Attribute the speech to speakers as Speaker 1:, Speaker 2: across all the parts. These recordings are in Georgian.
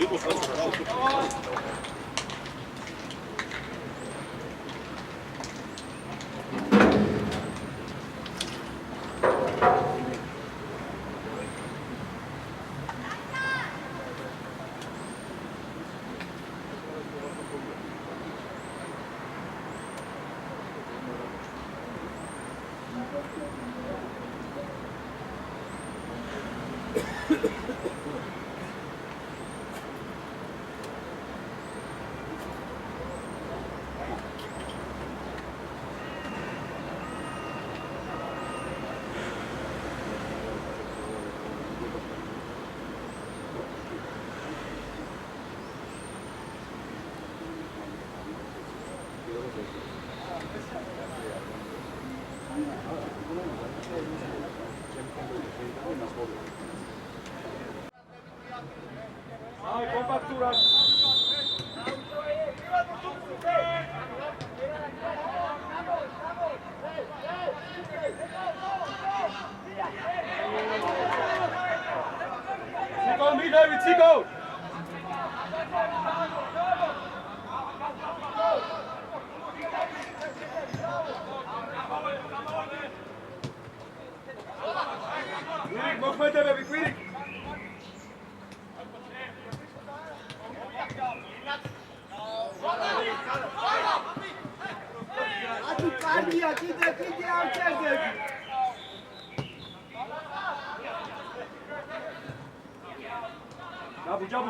Speaker 1: Jabu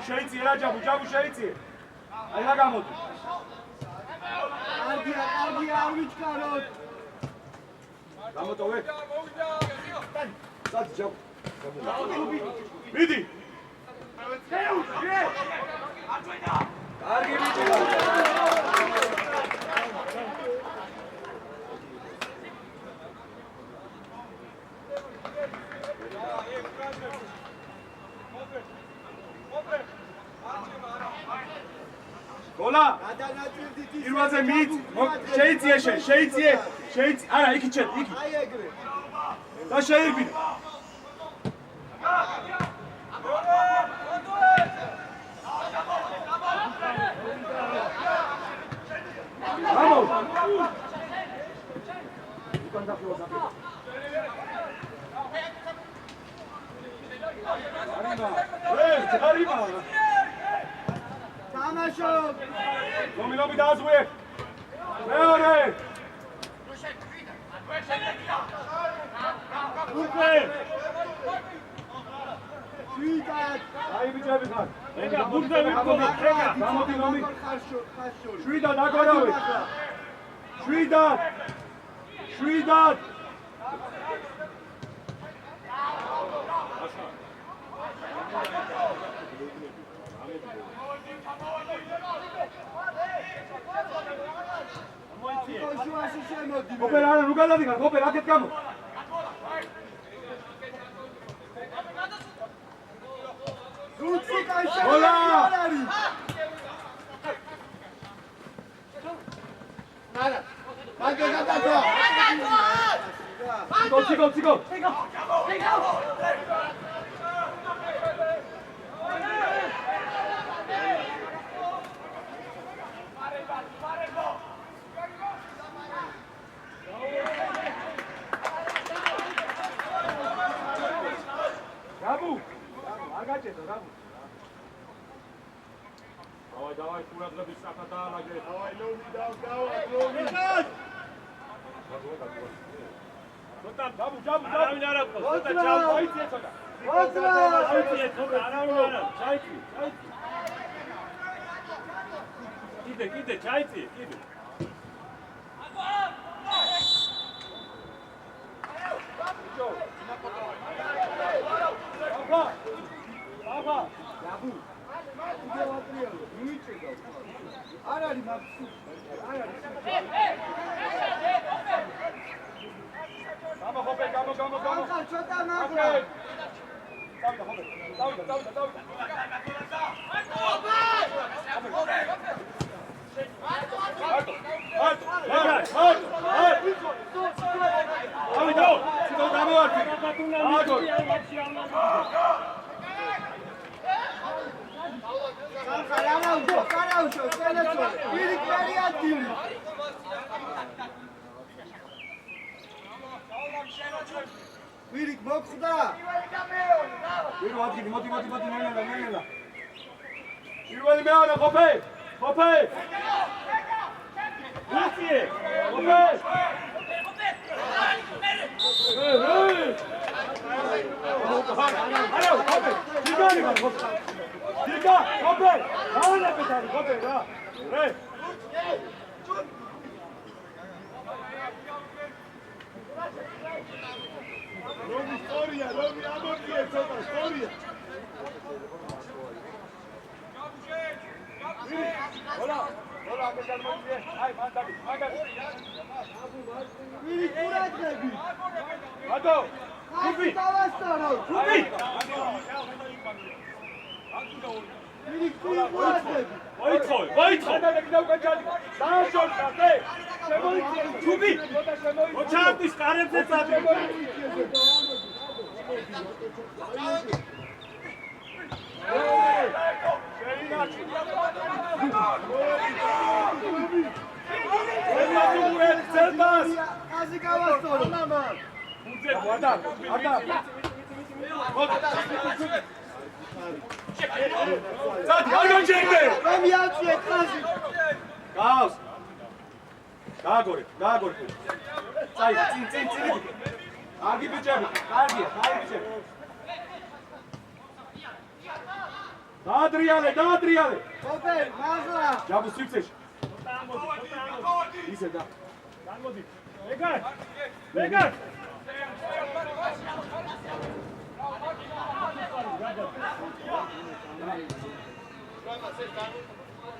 Speaker 1: შეიწიე რა ჯაბუ შეიწიე. აი რა გამოდი.
Speaker 2: კარგია, ავიჩქაროთ.
Speaker 1: გამოტოვე. სად ჯაბუ. მიდი. კარგი მიდი. გოლა პირველზე მით შეიწიე არა იქით ჩეთ იქით აი ეგრე და შეირბინე გამო უკან დახევა არიბა თამაშო ლომი დააზღვე მეორე უკვე შვიდად აი ბიჭები ხარ ეგა ბურთზე ვიყოლა ეგა გამოდი ლომი შვიდად აგორავე შვიდად Opera, nu gata diga, opera, che camo. Hola! Nada. Sigo. Давай, куратно без сахата, лагерь. Давай, Ломи, давай, Ломи. Вот там, Джабу. Аравинарапко, вот там, Джабу. Айти, это. Чайти. Иди, чайти, иди. Папа, Джабу. Арали максу. Gamo, Hoppe, gamo. Chota nagra. Davida, Hoppe. Davida.
Speaker 2: Караушо, Сенецо, Вирик Мариатили. Вирик მოგხვდა.
Speaker 1: ვირო ადგილი, მოდი, ნელა. პირველი მეორე, ყოფე. უცი. ყოფე. არა, ყოფე. დიგარი ვარ, ყოფე. დიგა, ყოფე. არა, პეტარი, ყოფე რა. რე. Romi storia, Romi amortie, cota storia. Hola, pegar muito bem. Ai, manda.
Speaker 2: Viri kuradnebi.
Speaker 1: Ado.
Speaker 2: Kubi.
Speaker 1: Kubi.
Speaker 2: Viri kuradnebi.
Speaker 1: Voitro. Daashorta, Kubi. Ochatis qarებზე წადი.
Speaker 2: Kazi gavastoro.
Speaker 1: Წადი, არ განჯერდე.
Speaker 2: Romi აცი ეთქაზი.
Speaker 1: გავს. გააგორე. წაი, წინ. კარგი ბიჭები, კარგია, ბიჭები. დაადრიალე.
Speaker 2: Ოპე, მაღლა.
Speaker 1: ჯაბუ სიფცეში. ისე და. გამოდი. ეგარ.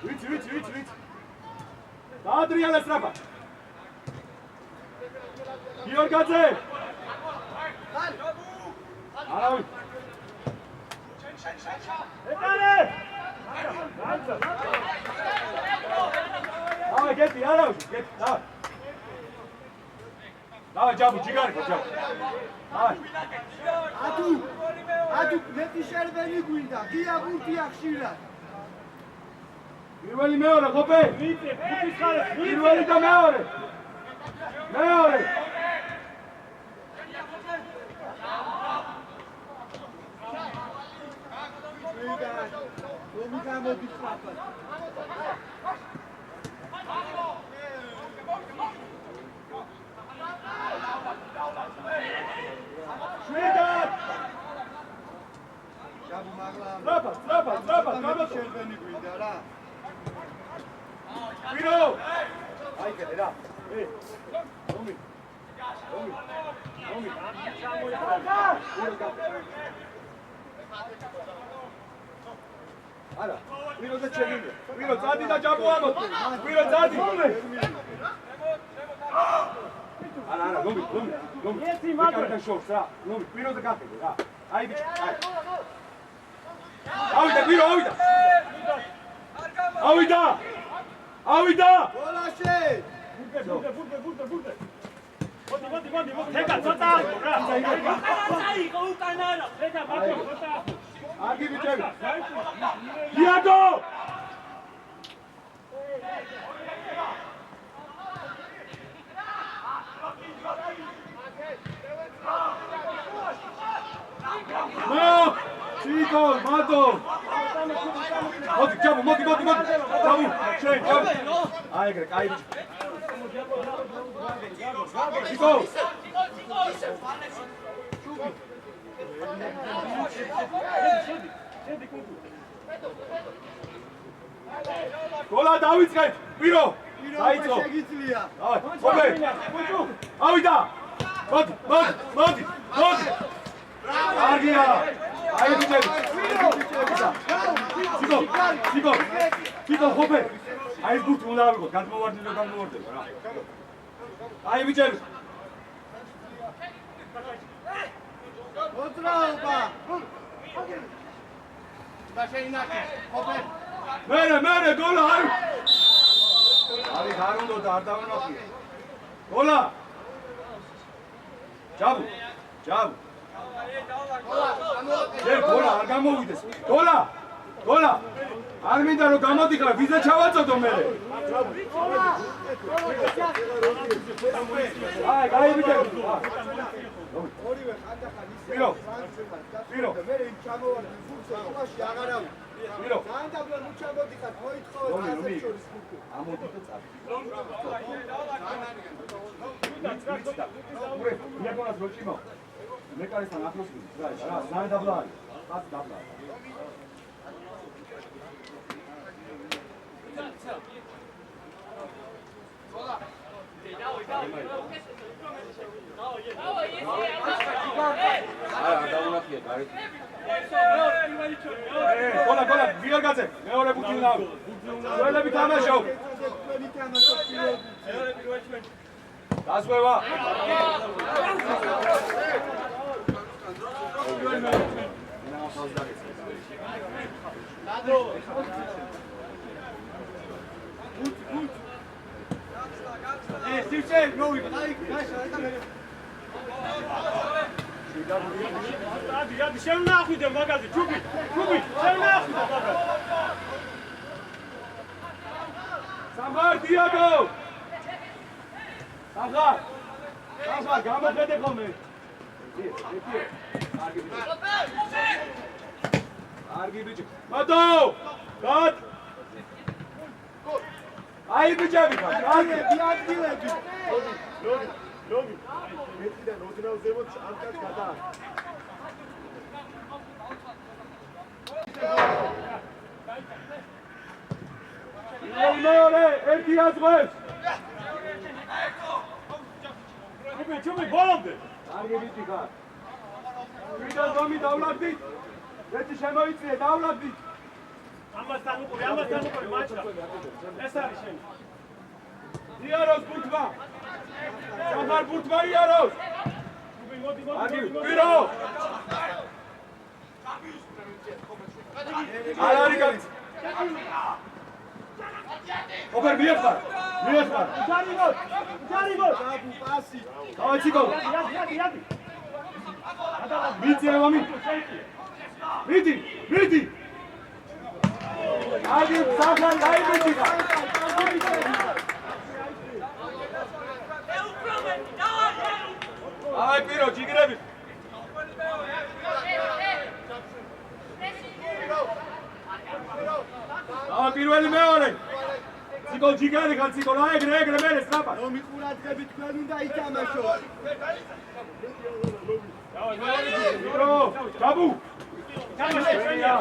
Speaker 1: ვიცი. დაადრიალე სწრაფად. გიორგაძე. არავინ. ეტარე. დავай, გეტი, არავინ, დავай. დავай, ჯაბუ, ჯიგარი ხო, ჯაბუ. დავай.
Speaker 2: ატუ მეტი შერბენი გვინდა. გია ბურთია ხშირად.
Speaker 1: პირველი მეორე, ყოფე. პირველი და მეორე.
Speaker 2: რომი გამოდის ხაფად.
Speaker 1: შვიდად.
Speaker 2: ჯაბუ მაღლა.
Speaker 1: სწრაფად, გამოდი.
Speaker 2: შერბენი გვინდა რა.
Speaker 1: ვირო. აი კეთე რა. რომი. არა, ვირო და ჩემი. ვირო წადი და ჯაბუ ამოდი. ვირო წადი. არა, რომი. ერთი მაგარ შორს რა. რომი, ვირო და გახედე რა. აი ბიჭო, აი. ავიდა.
Speaker 2: ბოლაშე.
Speaker 1: ბურდე. მოდი. თეკა ცოტა რა.
Speaker 3: აიღო უკანა რა. ხედა მაგო ცოტა.
Speaker 1: აგი ბიჭები. დიადო. ჩიკო, მადო. მოდი. ჯაბუ, შენ, ჯაბუ. აი ეგრე, კაი ბიჭო. ჩიკო. გოლა დავიწყეთ. ვირო. დაიწყო.
Speaker 2: შეგიძლია.
Speaker 1: აი, ოპე. ავიდა. მოდი. კარგია. აი ბიჭები. ჩიკო, ოპე. აი გუთ უნდა ავიღოთ, გადმოვარდნილო რა. აი ბიჭები.
Speaker 2: მოძრაობა.
Speaker 1: მერე გოლა არის არ უნდა და არ დავანახია. გოლა. ჯაბუ. გოლა არ გამოვიდეს. გოლა. არ მინდა რომ გამოდიხარ, ვიზა ჩავაწოდო მე. აი, გაიბიჭები.
Speaker 2: ორივე ხანდახან ისე
Speaker 1: პირო.
Speaker 2: პირო მე იმ ჩამოვარდი ფურცე ყაში აღარავი
Speaker 1: პირო.
Speaker 2: განდაბლა ნუ ჩამოდიხარ მოითხოვე ასე შორის ფურცე
Speaker 1: ამოდით და წავიდეთ. ურე, იაკონას როჭიმო. მეკარისთან ახლოს ვიდი, რა, ზარი დაბლა არის. ხაც დაბლა. გოლა, ვიარგაძე, მეორე ბუთი უნდა. ძველები თამაშობ. დასვევა. სიჩე, მოვიდა.
Speaker 3: Abi sen ne yapıyorsun magazi? Çubi, sen ne yapıyorsun magazi?
Speaker 1: Samgar, Diago! Samgar, გამოდედე ხოლმე. კარგი ბიჭი. მოდო! გად! აი ბიჭები, კარგი,
Speaker 2: ადგილები.
Speaker 1: ლოგი.
Speaker 2: მეციდან ოდნავ ზემოთ ამკაც გადა.
Speaker 1: მეორე, ერთი აზღვევს.
Speaker 3: Çubi, bolomde.
Speaker 1: კარგი ბიჭი გად. ვიდა ზომი დავლაგდით. ერთი შემოიწიე, დავლაგდით.
Speaker 3: Amazdan uqori, maçka. ეს არის შენი.
Speaker 1: იაროს ბურთმა. სამარ ბურთმა იაროს.
Speaker 3: Çubi, მოდი.
Speaker 1: კარგი, პირო. არ არის კაცი. ოპერ მიეხარ.
Speaker 3: ჯარიბო.
Speaker 2: დაბუ პასი.
Speaker 1: დავიციკო.
Speaker 3: იადი.
Speaker 1: მიწე ამი. მიდი. კარგი, საფრანგ დაიბეჭდა. აი პირო, ჯიგრები. აი პირველი მეორე. ციკო ჯიგარი ხარ ციკო, რა ეგრე მერე სწრაფა.
Speaker 2: რომი ყურადღები თქვენ უნდა ითამაშო.
Speaker 1: პირო, ჯაბუ.
Speaker 3: Çubi,
Speaker 1: ვენია.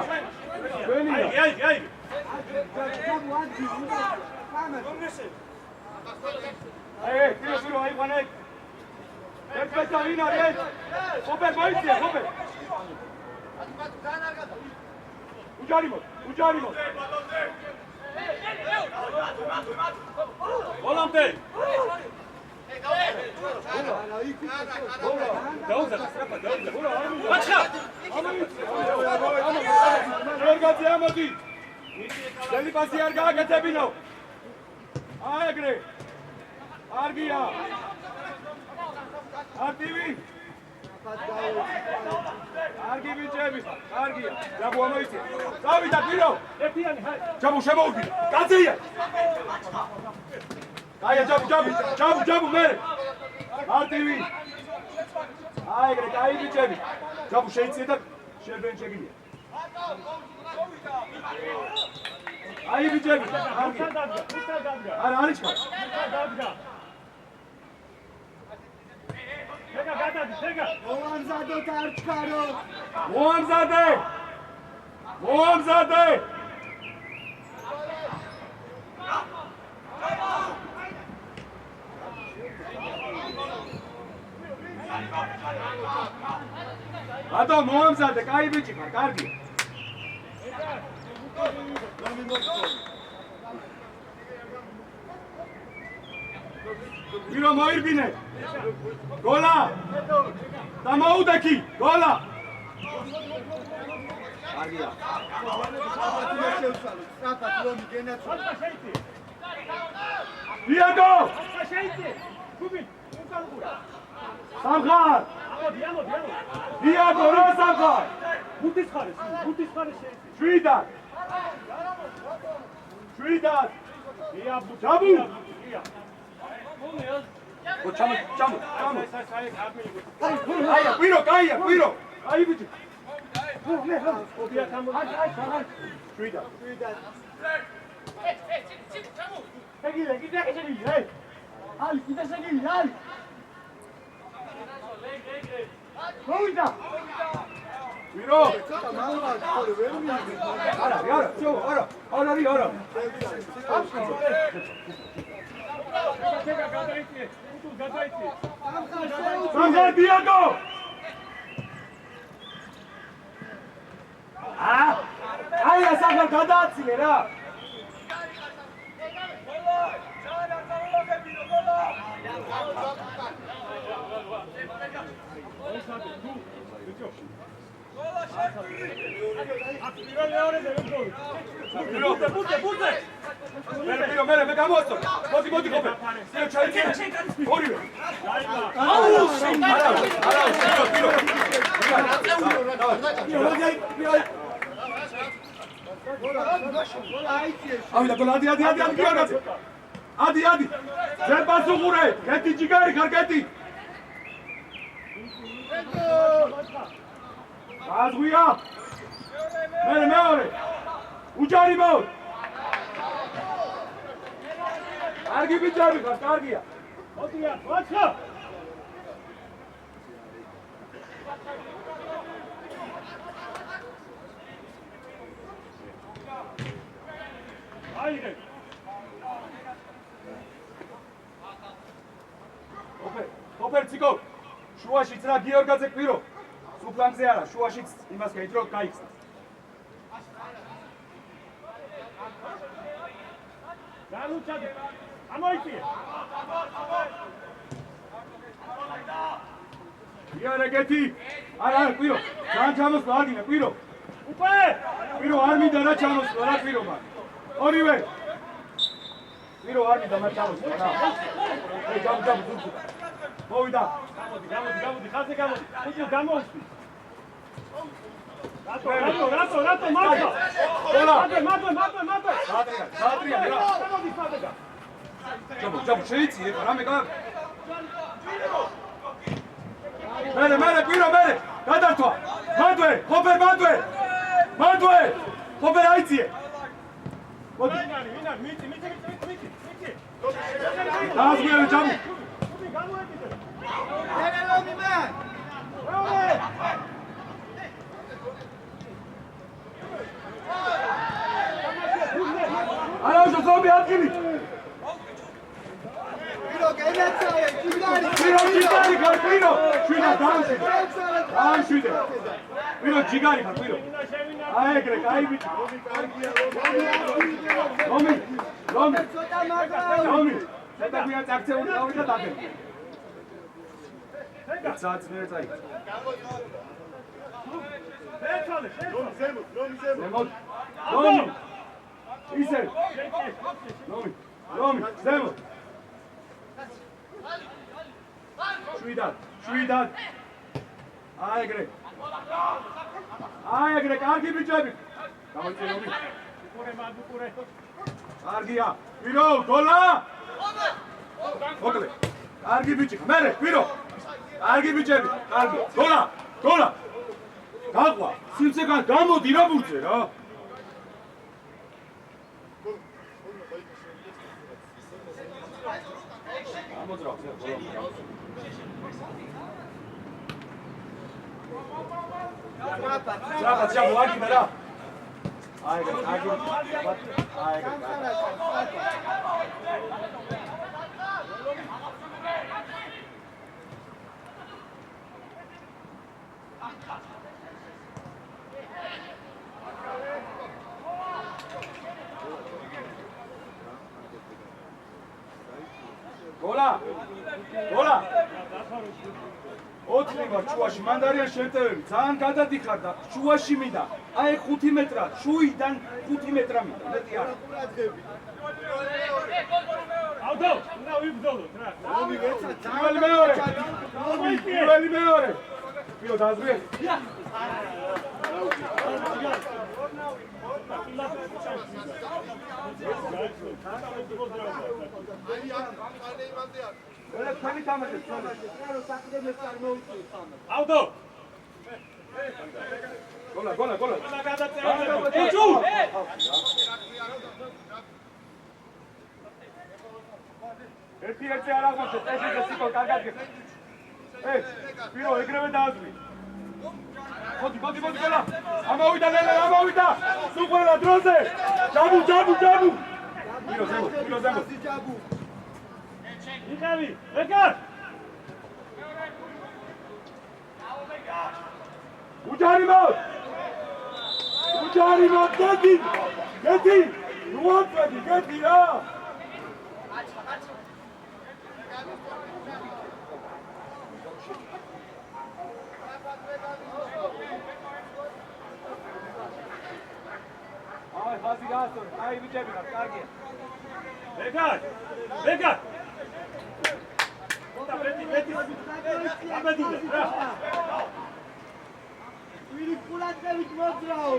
Speaker 2: დაბუ ადგილი უნდა თამაშო.
Speaker 1: აი, პირო, აი ყანე. ერთბეჭდა ვინ არის? ოპერ მოიწია, ოპერ. უჯარიმო. Volante. დაუზა. მაჩხა. ერგაძე ამოდი. ძელი პასი არ გააკეთებინო. აი ეგრე. კარგია. აქტივი. კარგი ბიჭები, კარგია. ჯაბუ ამოიწია. დავიდა პირო.
Speaker 3: ერთიანი, ჰაი.
Speaker 1: ჯაბუ შემოვიდი. კაცია. აი ჯაბუ მე. აქტივი. აი ეგრე, კაი ბიჭები. ჯაბუ შეიწია და შებენ შეგიძლია. აი ბიჭები, კარგი. არა არის ხარ.
Speaker 2: მოამზადო დარჩქარო.
Speaker 1: მოამზადე. ბატონ მოამზადე, კაი ბიჭი ხარ, კარგია. ვირო მოირბინე. გოლა. დამაუდექი, გოლა. კარგია.
Speaker 2: სწრაფად ლომი გენაცვალა.
Speaker 1: დიაგო.
Speaker 3: Çubi, უკალუყურა.
Speaker 1: სამხარ.
Speaker 3: ამოდი.
Speaker 1: დიაგო, რა სამხარ?
Speaker 3: ბუთის ხარეს შეიწი.
Speaker 1: შვიდა. შვიდად.
Speaker 3: ია
Speaker 1: ჯაბუ.
Speaker 3: ია
Speaker 1: ჩამო.
Speaker 3: აი
Speaker 1: აია, კვირო, კაია, კვირო. აი ბიჭი.
Speaker 3: ოფია თამო
Speaker 1: შვიდად.
Speaker 3: ეგილე გიძახი აი აი გიძახი აი მოვიდა
Speaker 1: კვირო.
Speaker 2: ცოტა მალმა თორე ვერ მიიღე.
Speaker 1: არა, არა.
Speaker 3: გადაიწე თუ გადაიწე
Speaker 1: სამხარ დიაგო. აი ასახალ გადააცილე რა. მე გამოსწორ. მოდი ხოფე. სიო ჩაიწე. ორივე. ავიდა გოლ ადი გიორგაცე. ადი. ზებას უყურე. კეთი ჯიგარი ხარ კეთი. აზღვია. მეორე. უჯარი მოუ. კარგი ბიჭები ხარ, კარგია.
Speaker 3: ოდია ვაცხა აიდე
Speaker 1: ოფერ ციკო შუაშიც რა გიორგაძე კვირო სუფლანგზე არა შუაშიც იმას გაიწრო გაიქცა
Speaker 3: განუჩადე ამოიწიე
Speaker 1: იარე გეთი არა კვირო ძალიან ჩამოსვლა აგინა კვირო
Speaker 3: უპე
Speaker 1: კვირო არ მინდა რა ჩამოსვლა რა კვირო მაგ ორივე კვირო არ მინდა მაგ ჩამოსვლა რა ჯამ ზუსტი მოვიდა
Speaker 3: გამოდი ხაზე გამოდი უძო გამოვსვი რატო მარტო
Speaker 1: ოლა
Speaker 3: მარტო
Speaker 1: საატრია რა
Speaker 3: გამოდი ფაბეგა
Speaker 1: ჯაბ შეიწიე რამე გა მერე კვირო გადართვა მანდვე ხოფერ აიწიე მოდი
Speaker 3: ვინ არის მიწი
Speaker 1: დაასგვიე ჯამუ
Speaker 3: გამოეკიდე
Speaker 2: ერელომი მე
Speaker 1: არაუშო ზომი ადგილი
Speaker 2: ვირო გენაცალე ჯიგარი
Speaker 1: ჯიგარი ხარ კვირო შვინა დაამშვიდე კვირო ჯიგარი ხარ კვირო აი ეგრე კაი ბიჭი ლომი
Speaker 2: ცოტა მაგა
Speaker 1: ცოტა გვიან წაქცეული დავიდა დაგე საათნერ წაი ზემოთ ლომი ისე ლომი ზემოთ შვიდად აი ეგრე კარგი ბიჭები გამოიწე ლომი
Speaker 3: უყურე
Speaker 1: კარგია კვირო გოლა მოკლე კარგი ბიჭი მერე კვირო კარგი ბიჭები კარგი გოლა გაყვა სიმცე გამოდი რა ბურთზე რა ამოძრავ ზრაფა ჯაბუ აგინა რა აი გოლა 4 ვარ შუაში მანდარიან შეტევები ძალიან გადადიხარ და შუაში მინდა აი 5 მეტრა შუიდან 5 მეტრა მინდა მეტი არა
Speaker 3: ავდო უნდა ვიბრძოლოთ რა
Speaker 2: ლომი ვეცა
Speaker 1: პირველი მეორე ვიო დააზრე
Speaker 3: ავდო
Speaker 1: გოლა
Speaker 3: ეჭუ
Speaker 1: ერთი არ აღმოჩნდა წესი და სიკო კარგად გიხარ პირო ეგრევე დაასვი მოდი გოლა ამოვიდა ლელე ამოვიდა სუყველა დროზე ჯაბუ პირო ზემო
Speaker 3: იყევი ეკარ
Speaker 1: უჯარიმო გეთი ნუანწვედი გეთი რა აი ხაზი გაასწორე აი ბიჭები ხარ კარგია
Speaker 3: ეკარ აბედულე რა
Speaker 2: ვირი ყულაძევით მოძრაო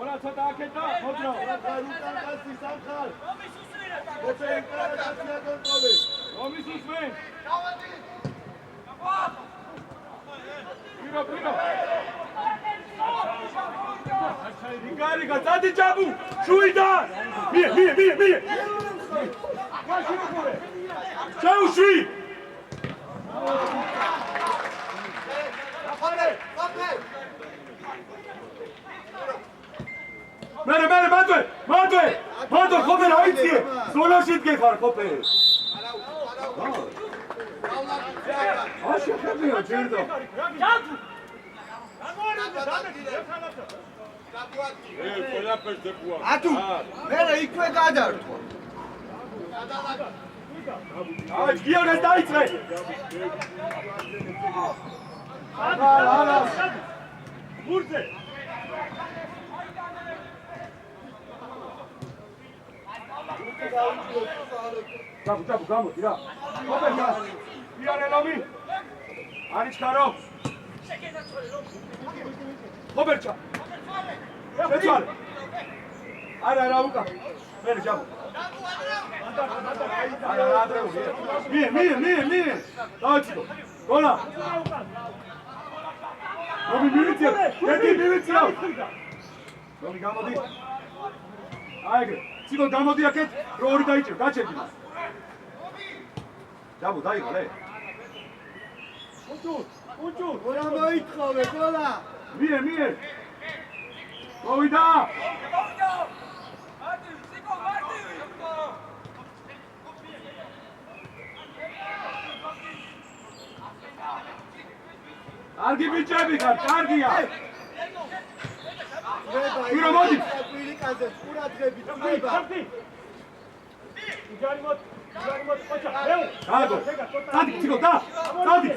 Speaker 1: ორა ცოტა აკეთა მოძრაო
Speaker 2: რუკანკასი სამხალ მოწენ კარაცია კონტროლი
Speaker 1: რომის უსმენ პირო რიგარიგა წადი ჯაბუ შუიდა მie ჩაუშვი მერე მატვე ხოპერ აიცი ზონაში დგეხარ ხოპერ აშეხებია ჯერდო
Speaker 3: ჯაბუ
Speaker 2: ატუ მერე იქვე გადართვა
Speaker 1: აი გიორგეს დაიწყე არა
Speaker 3: მურზე
Speaker 1: ჯაბუ გამოდი რა ხოპერია პიანელომი არიჩქარო ხოპერჩა შეცვალე არა უკა მერე ჯაბუ არა ადრეული მie დაიწყო გოლა რომი მივიწია გეთი მივიწია რომი გამოდი აიგე ციგო გამოდი აქეთ რო ორი დაიჭირ გაჩერდი ჯაბუ დაიღალე
Speaker 3: უჭუ
Speaker 2: გოლა მოითხოვე გოლა
Speaker 1: მie მოვიდა კარგი ბიჭები ხარ, კარგია. პირო მოდი.
Speaker 2: პირიკაზე ყურადღებით ხდება.
Speaker 3: უჯარიმოთ ხოჭა.
Speaker 1: გაგო. დადი, ციგო, დადი.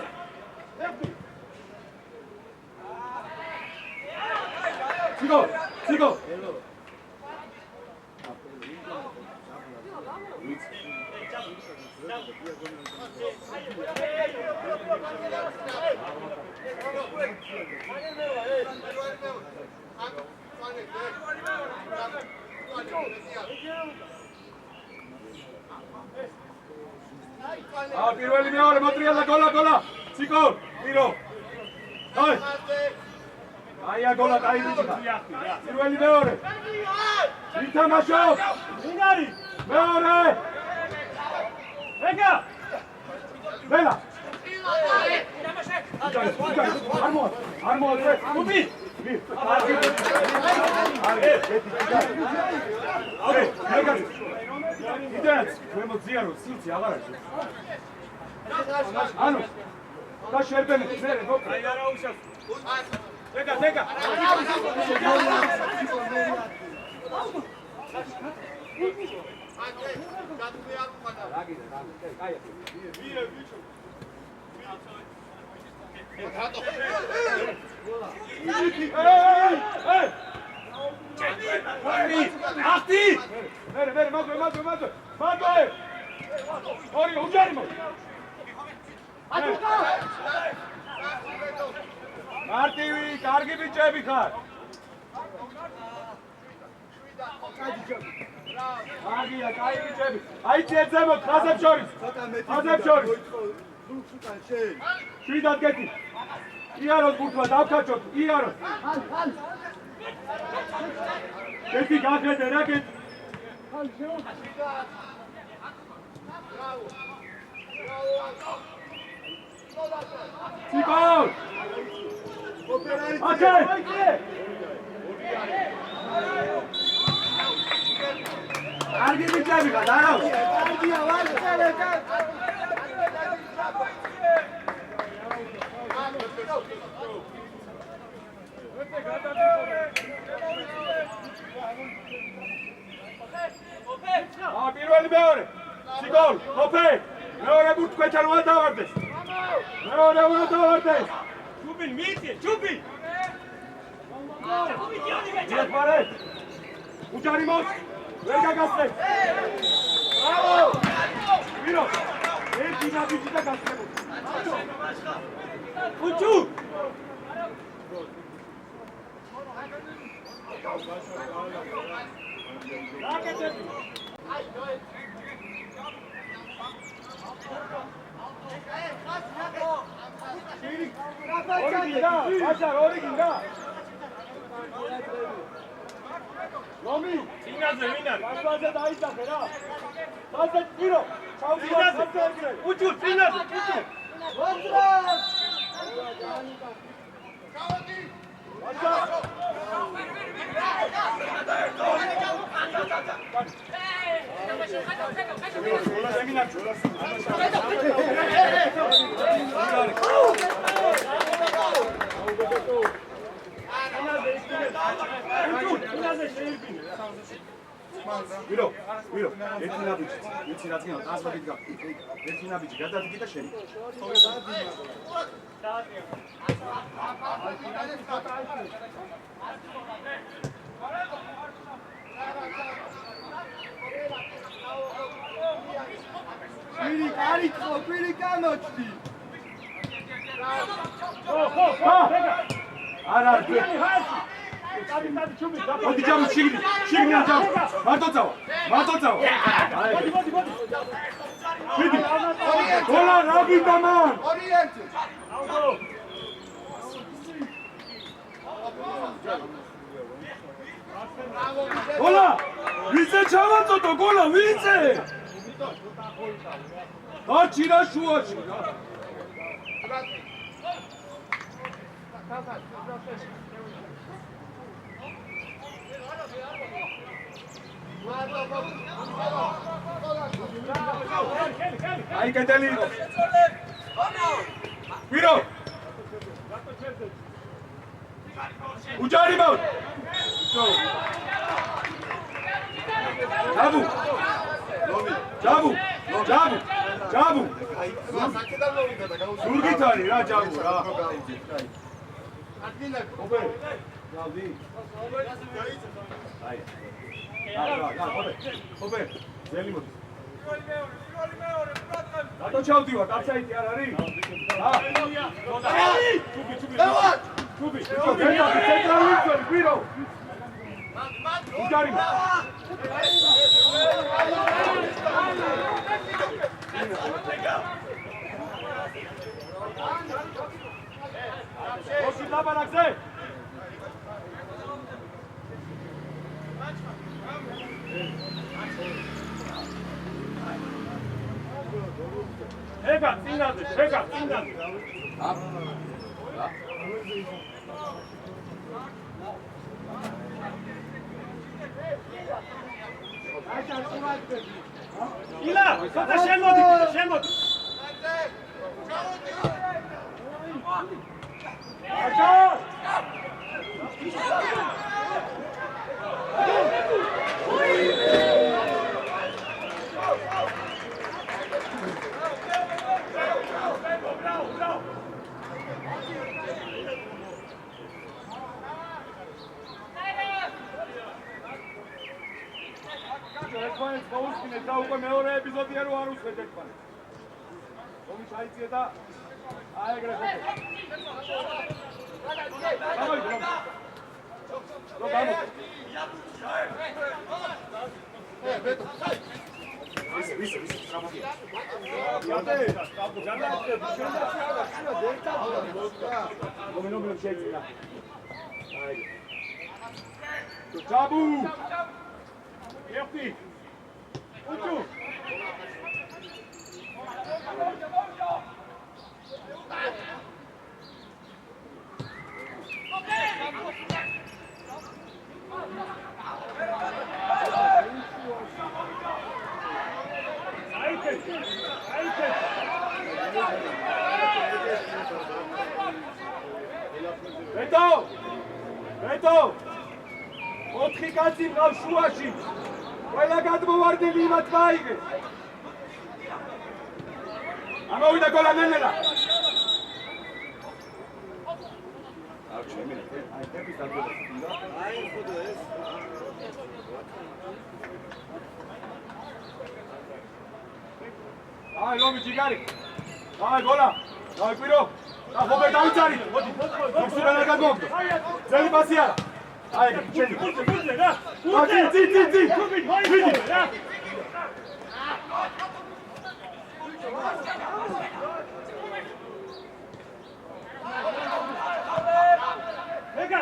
Speaker 1: ციგო. პირველი მეორე მოტრიალა გოლა ციკო პირო აია გოლა დაიბიჭდა პირველი მეორე ვითამაშო
Speaker 3: მინარი
Speaker 1: მეორე
Speaker 3: ეგა
Speaker 1: ბელა არ მოაწყე
Speaker 3: უბი
Speaker 1: იდეაც ქვემოძიარო სილცი აღარ არის ანუ და შერბენი მერე მოკრე
Speaker 3: აი არა უშავს
Speaker 1: ეგა
Speaker 3: ახტი
Speaker 1: მერე მოგე ორი უჯარიმო მარტივი კარგი ბიჭები ხარ აგია, კაი ბიჭები. აი ძებოთ ხაზებს შორის. ხაზებს შორის. შვიდად გეთი. იაროს გურთმა დავკაჩოთ, იაროს. გეთი გახედე რა გეთი. ციკაუ. აკე. კარგი ბიჭები ხართ, არა?
Speaker 2: კარგია, ვარწელე და
Speaker 1: პირველი მეორე. სიგოლ, ოფე. მეორე გურთ ქვეჭარ უნდა დავარდეს. მეორე უნდა დავარდეს.
Speaker 3: ჩუბინ მიიწე, ჩუბინ.
Speaker 1: დიახარე. უჯარი მოს. ვერ გაგასწრებ. ბრავო! ვირო. ერთი ნაბიჯი და გასწრებული. უჯუ! რაკეტები. ორიგინდა, ბაშარ, ორიგინდა. რომი,
Speaker 3: წინაზე ვინ არის?
Speaker 1: გასვაზე დაიძახე რა. გასვაზე წირო.
Speaker 3: წინაზე. უჯუ, წინაზე, უჯუ.
Speaker 1: ვირო, ერთი ნაბიჯი, ვიცი რა წინა, აზრობით გაქვს. ერთი ნაბიჯი გადადგი და შენი.
Speaker 2: პირი კარიწყო, პირი გამოჩდი.
Speaker 1: არა,
Speaker 3: კაპიტანი ჩუბი,
Speaker 1: მოდი ჯამი შიგნით, შიგნით ჯამი. მარტო წავა. მიდი. გოლა რა გინდა მან?
Speaker 2: ორიენტი.
Speaker 1: გოლა! ვინცე ჩავაწოდო გოლა, ვინცე? დაჩი რა შუაში რა. აი კეთილი იყო. ვირო. უჯარი მო. ჯაბუ. ზურგით არის რა ჯაბუ რა. ოპე. გავდი. აი. ოპე. ძელი მოდი. რატო ჩავდივარ? კაცაიტი არ არის? ჩუბი. ცენტრალური ზოლი, ვირო. უჯარი. ოსი დაბანაკზე.
Speaker 3: ეგა წინაზე. ილა, ცოტა შემოდი.
Speaker 1: ერთმანეთს მოусმინეთ და უკვე მეორე ეპიზოდია რო არ უსვეთ ერთმანეთს. რომი ჩაიწია და აეგრე ხოთე. გამო. Tabu! Erti! Uçu! Beto! Beto! ოთხი კაცი მყავს შუაში. ყველა გადმოვარდნილი იმათ მაიგე. ამოვიდა გოლანენელა. აი ჩემი, აი ტემპის დაგვრევა. აი ხოდო ეს. აი ლომი ჯიგარი. აი გოლა. აი კვირო. და ხობერ დაუწარი. მოდი, მოდი. სულანა გადმოვდა. ძელი პასი არა. აი, ჩემი.
Speaker 3: გულზე რა.
Speaker 1: ძი.
Speaker 3: რა. ეგა.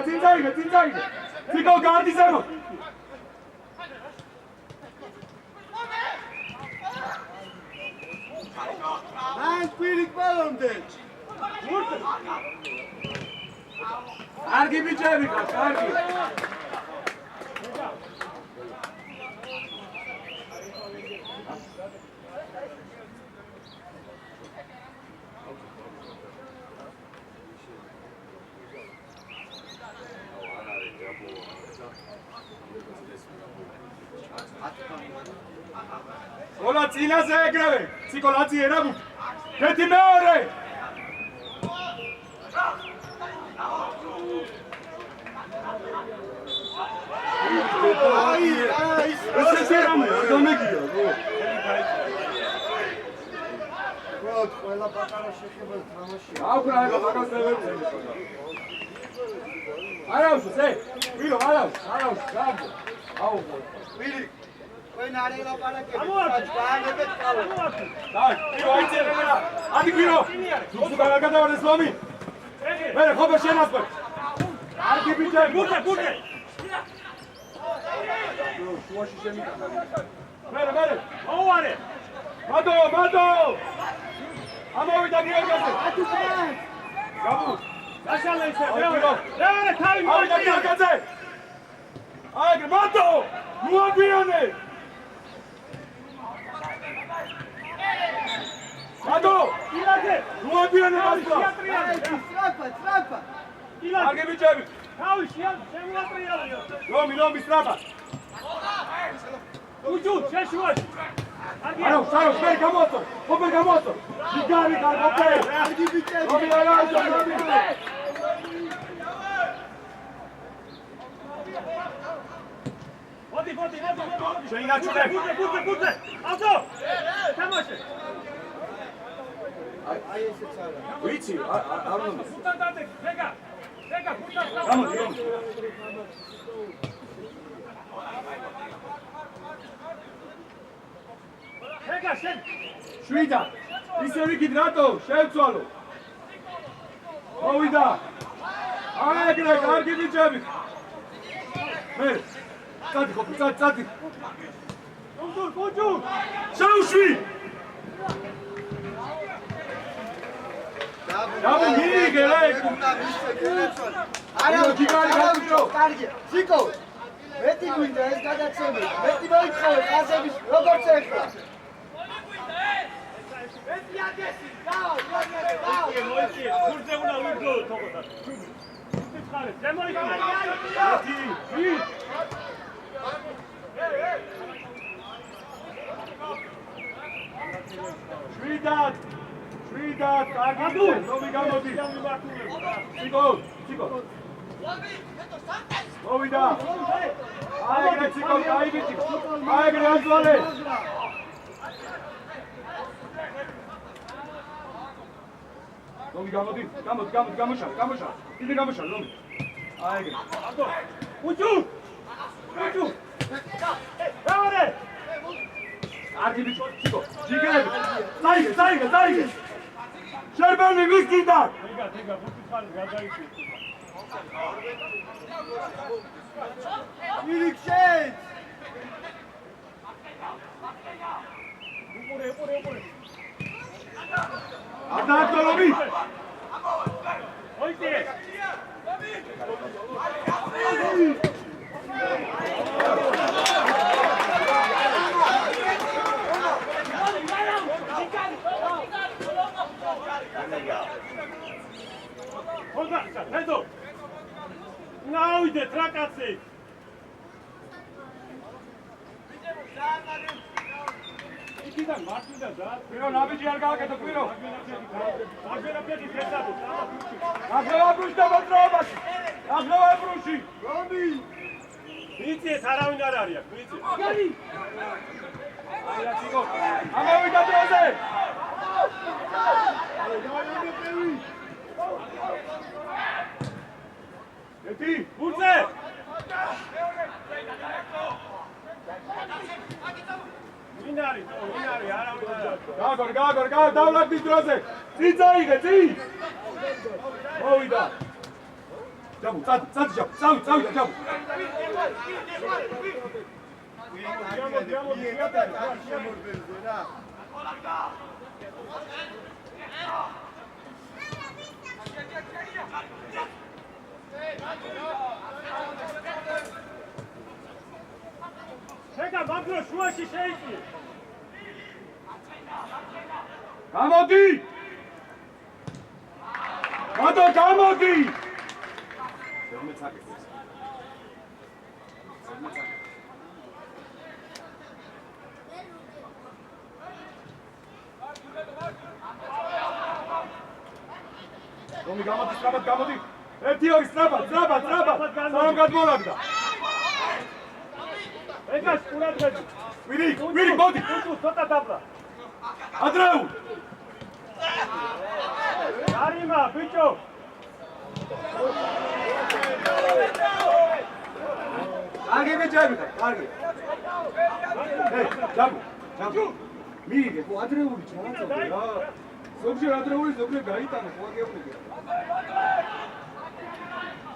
Speaker 3: წინწაიგე. ციკო გარდის ამო.
Speaker 2: მან კვირიკ ბალონდე.
Speaker 1: კარგი ბიჭები ხარ, კარგი. Ola წინაზე ეგრევე. ციკო ლაძიე რა გუ. ერთი მეორე.
Speaker 2: აი,
Speaker 1: ესე რამე, დამეგია, ხო?
Speaker 2: ყველა პატარა შეხება თამაში.
Speaker 1: აუკრა ეგ პაკასტელებს. არაუშ, ზე. ვირო, არაუშ, გაგო. აუ,
Speaker 2: კვირიკ. ვენ არ ელაპარაკები.
Speaker 3: გამოაქვს.
Speaker 1: დაი, ვირო, აიწერებენა. ადი ვირო. თუ გადავარდეს ლომი. მერე ხობა შენასწორ. კარგი ბიჭები.
Speaker 3: გურდე.
Speaker 1: შუაში შემიკანა. მერე.
Speaker 3: მოუარე.
Speaker 1: მადო. ამოვიდა გიორგიაზე. გაბუ.
Speaker 3: გაშალა ისე.
Speaker 1: ვირო.
Speaker 3: რა თავი
Speaker 1: ამოვიდა გიორგიაზე. აი, მადო. მოაგვიანე. მადო.
Speaker 3: ილაზე.
Speaker 1: მოაგვიანე მასლა.
Speaker 2: სტრაფა.
Speaker 1: კარგი ბიჭები.
Speaker 3: თავი შემოატრიალიო.
Speaker 1: ლომი სტრაფა.
Speaker 3: უჯუ შეშუაში.
Speaker 1: არაუშ, მე გამოაწო. ხობერ გამოაწო. ჯიგარი გარბობე.
Speaker 2: კარგი ბიჭები.
Speaker 1: ლომი ლომი.
Speaker 3: მოდი.
Speaker 1: შეინარჩუნებ.
Speaker 3: გურდე. აზო. თამაშე.
Speaker 2: აი ესეც არა.
Speaker 1: ვიცი, არ უნდა.
Speaker 3: გურდან დადე. ეგა, გურდან.
Speaker 1: გამოდი.
Speaker 3: ეგა შენ.
Speaker 1: შვიდა. ისე ვიქით რატო? შევცვალო. მოვიდა. აი ეგრე კარგი ბიჭები. მე. წადი.
Speaker 3: კუჯურ.
Speaker 1: შავშვი. დაბო გიგე რა ეგ.
Speaker 2: არა,
Speaker 1: ჯიგარი გავუჭო.
Speaker 2: კარგი. ციკო. მეტი გვინდა ეს გადაცემები. მეტი მოიწოვე ხაზების როგორც ეხლა. მეტი აგესი. დაო.
Speaker 3: გურდე უნდა ვიგო თողოდა. ხარე, ზემოიქნა.
Speaker 1: შვიდად, კარგი, ლომი გამოდი. ციკო. მოვიდა. აი ეგრე ციკო, აი ბიჭი. აი ეგრე აზვალე. ლომი გამოდი, გამოშა. დიდი გამოშა, ლომი. აიგე.
Speaker 3: უჩუ! უჩუ! დავარე!
Speaker 1: არგი ბიჭო, ციკო, ჯიგრები. დაიგე. შერბანი ვის გინდა?
Speaker 3: თეგა, ბუთი ხალი გადაიჭი.
Speaker 2: ირიქშეთ!
Speaker 3: უყურე.
Speaker 1: ადააქტოლობი.
Speaker 3: ოიტე! Hold on, ნავიდეთ რა კაცი. იქიდან მარტივდა და
Speaker 1: კვირო ნაბიჯი არ გააკეთო კვირო.
Speaker 3: აგერაფეთი ფესადო.
Speaker 1: აღლავაბრუში და მოძრაობაში. აღლავაბრუში.
Speaker 2: რომი!
Speaker 3: ვიცით არავინ არ არის აქ, ვიცით.
Speaker 1: აია ციკო. ამოვიდა დროზე. ეტი,
Speaker 3: ბურცე! ვინ არის, არავინ არ არის.
Speaker 1: გაგორ, დავლაგდის დროზე. წი წაიღე, წი. მოვიდა. ჯაბუ, წადი ჯაბუ, წავიდა ჯაბუ.
Speaker 3: შეკა მაგრო შუაში შეიჭი.
Speaker 1: გამოდი! გამოდი! რომი გამოდი! 1-2 სწრაფად! სამ გადმოვაგდა!
Speaker 3: ეგას ყურადღები.
Speaker 1: ვირი, მოდი!
Speaker 3: უჩუ ცოტა დაბლა.
Speaker 1: ადრეულ!
Speaker 3: არიმა, ბიჭო.
Speaker 1: კარგი ბიჭები ხარ, კარგი. ჯაბუ. მიიღე, ხო ადრეული ჩანაწოდე რა. ზოგჯერ ადრეული, ზოგჯერ გაიტანე, ხო აგეუბნები.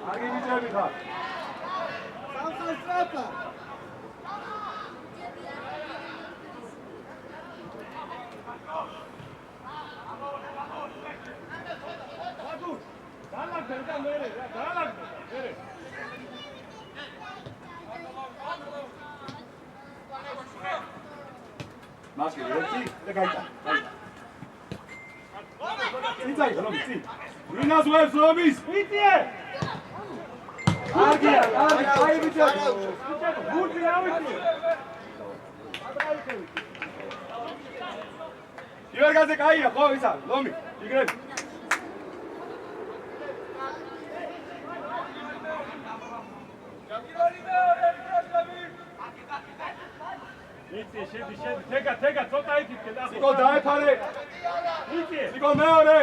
Speaker 1: კარგი ბიჭები ხარ.
Speaker 2: სამხასრაფა!
Speaker 1: მასკი ერთი და გაიტანე. წიწაი რომი, წი. ვინას ვებს რომის?
Speaker 3: ვიციე!
Speaker 1: კარგია, აი ბიჭები.
Speaker 3: ბურთი რა ვიცი?
Speaker 1: გიორგაძე კაია, ხო ისა, ლომი, იგრები.
Speaker 3: ვიცი, შედი, თეგა, ცოტა იქით და
Speaker 1: ციკო დაეფარე.
Speaker 3: ვიცი.
Speaker 1: ციკო მეორე.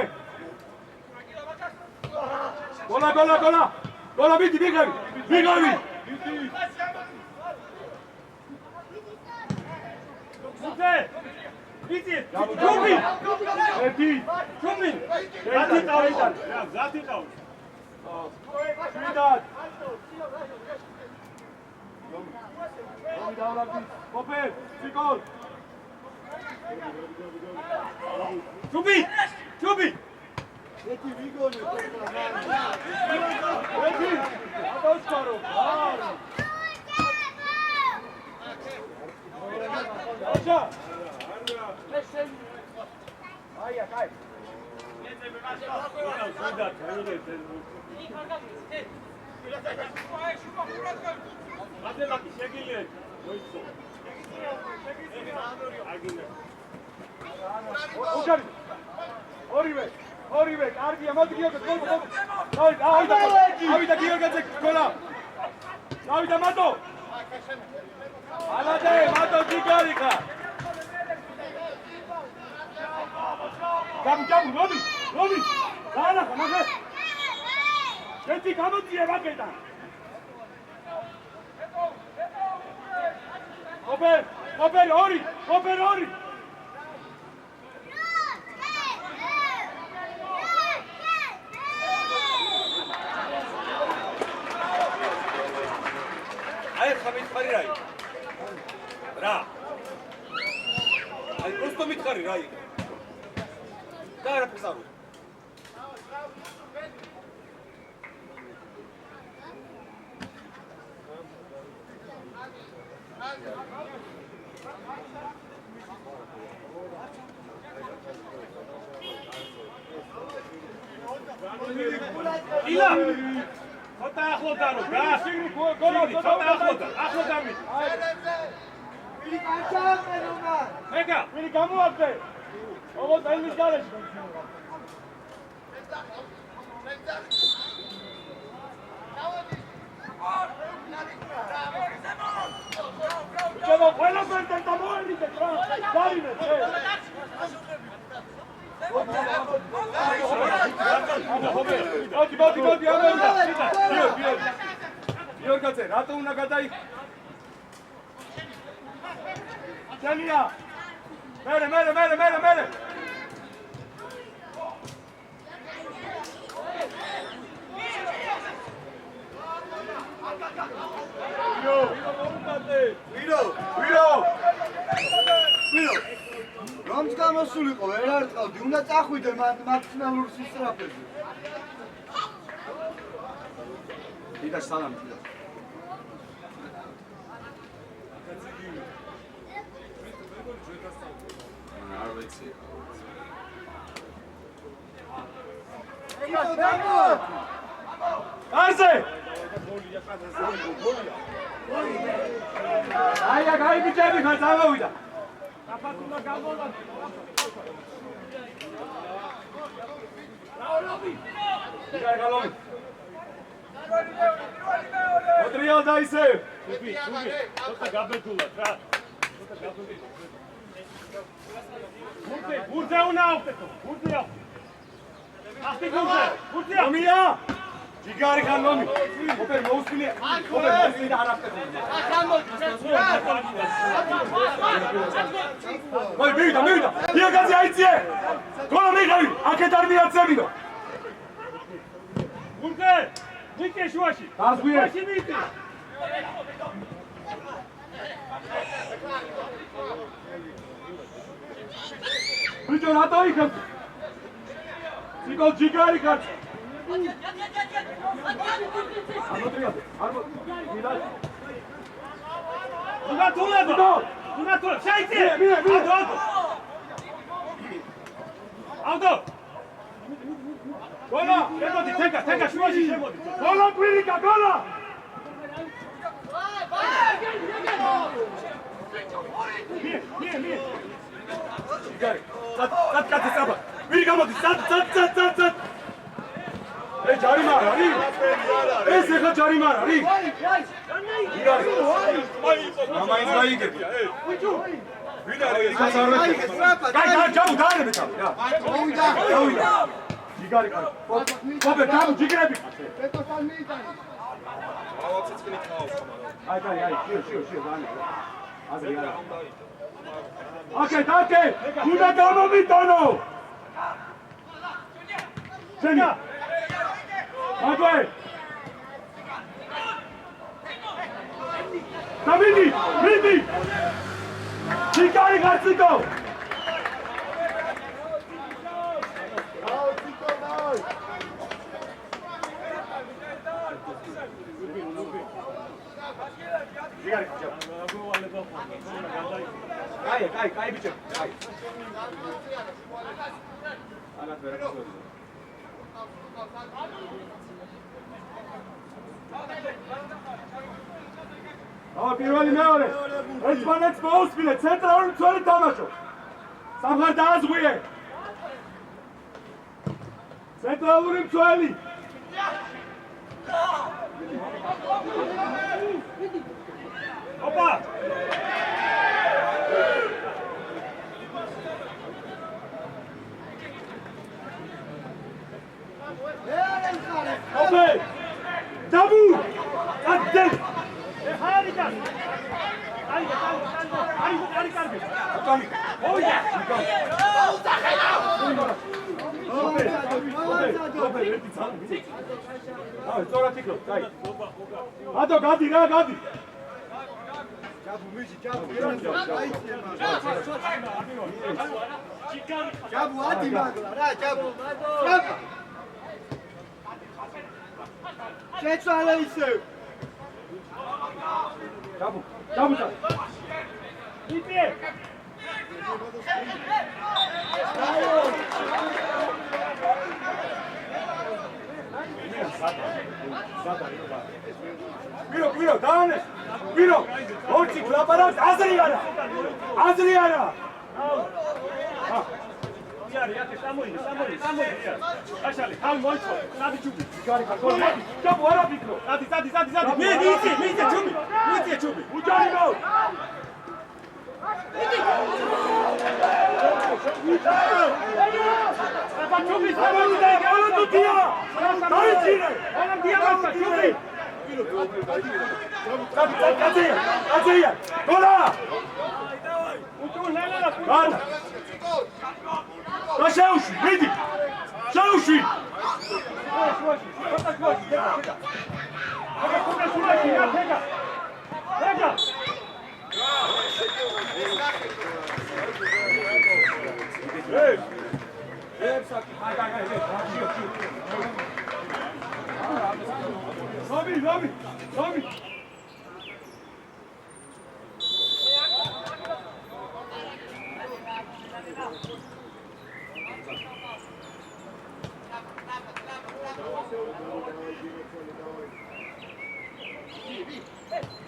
Speaker 1: გოლა ბიდი, მიღები.
Speaker 3: ბურთე! ვიცი,
Speaker 1: ჯობი. ერთი.
Speaker 3: ჯობი. ზათი ყავიდან. ზათი ყავს.
Speaker 1: შვიდად. რომი დავლაგდი. ყოფილ, ციკო. ჯუბი.
Speaker 2: ეთი ვიგონე
Speaker 1: ერთი. ატოსკარო. აჟა. აია, კაი.
Speaker 3: მადლები შეგიძლიათ მოიცო.
Speaker 1: ორივე, კარგია, მოდი გიორგაძე, გოლ. ავიდა გიორგაძე, გოლა. ავიდა მატო. ალადე, მატო გიგარი ხარ. ჯაბუ, რომი. დაანახა, მაგას. ერთი გამოწია ვაკეთან. ოპერ ორი.
Speaker 4: აი ხა მითხარი რა იქ. რა. აი просто მითხარი რა იქ. და რა ფსავი.
Speaker 3: ილა ხოთა ახლოდა რო გასიგრი გოლი ხოთა ახლოდა მით
Speaker 2: ვილი კანჩაყენომა
Speaker 3: მეკა
Speaker 1: ვილი გამოაგდე. ოღონდ ელმის გარეშე. ჩაბა ყველა ბენდენ დამოალიდეთ რა. დაინეთ. მოდი ამერდა. იორგაცე, რატო უნდა გადაი? ჩელია. მერე. ვირო.
Speaker 2: რომს გამოსულიყო ვერ არ ყავდი უნდა წახვიდე მაქსიმალურ სისწრაფეზე
Speaker 1: იდა სალამი იდა არ ვიცი არზე აია გაიგიჭები ხარ წავიდა აფატულა გამოლა რაოლობი იგარ გალობი ოტრიალ დაისე
Speaker 3: ტუბი ხოთა გაბედულა რა ხოთა გაბედულა ბურთე უნდა ავტეთო ბურთე ახტი ბურთე
Speaker 1: მომია ჯიგარი ხან მომი ოპერ მოუსვილი არ ავტეთო მოი მივიდა იაგაზი აიციე გოლა მიღავი აქეთ არ მიაცემინო
Speaker 3: ბურთე მიტე შუაში
Speaker 1: გასგვიე
Speaker 3: შუაში მიტე
Speaker 1: ბიჭო რატო იქ ციკო ჯიგარი ხარ
Speaker 3: Unatula, șaite! Auto! Gola! Șemodi, tenga, șuași șemodi!
Speaker 1: Gola, Quirica, gola! Mie! Jigari, sat, saba! Quirica, modi, sat! Ei, jari mara, ri! Ei, seha jari mara, ri! Jigari! Mama is vai ke. Vidari, Kai, jamu, dare beta. Ya. Jauida. Jigari kar. Kobe, jamu, jigrabi. Ai, shio, dane. Azri, ya. Okay. Kuda gamo mitano. Senga. Agwe. Davidi! Jigari Gatsiko! Kai, bicho. Ава პირველი მეორე. ერთმანეთს მოусმინეთ, ცენტრალური მცველი თამაშო. სამხარ დააზღვიე. ცენტრალური მცველი. ოპა!
Speaker 2: ერენ ხარ
Speaker 1: ოპე დაბუ ატე
Speaker 3: ხარი და აი კარგი
Speaker 1: კამი ოია აი სწორად იქნებ კაი ატო გადი რა გადი
Speaker 2: ჯაბუ მიში ჯაბუ ჯაბუ ადი მაგლა რა ჯაბუ შეცვალე ისევ
Speaker 1: ჯაბუ
Speaker 3: იპე
Speaker 1: ვირო დაანეს ვირო ორჩი გლაპარაკს აზრი არა
Speaker 3: იარი აკე სამოინე აშალი თავი მოიწო სადი ჩუბი
Speaker 1: გარი ქალ ჯაბუ არა ფიქრო
Speaker 3: სადი მიწე ჩუბი
Speaker 1: უჯარი მო
Speaker 3: აბა ჩუბი სამოინე
Speaker 1: მოლოდია დაიჭირე
Speaker 3: ჩუბი
Speaker 1: კაცია გოლა
Speaker 3: უჩუნელა
Speaker 1: განა გაშაუში მიდი შაუში Robi.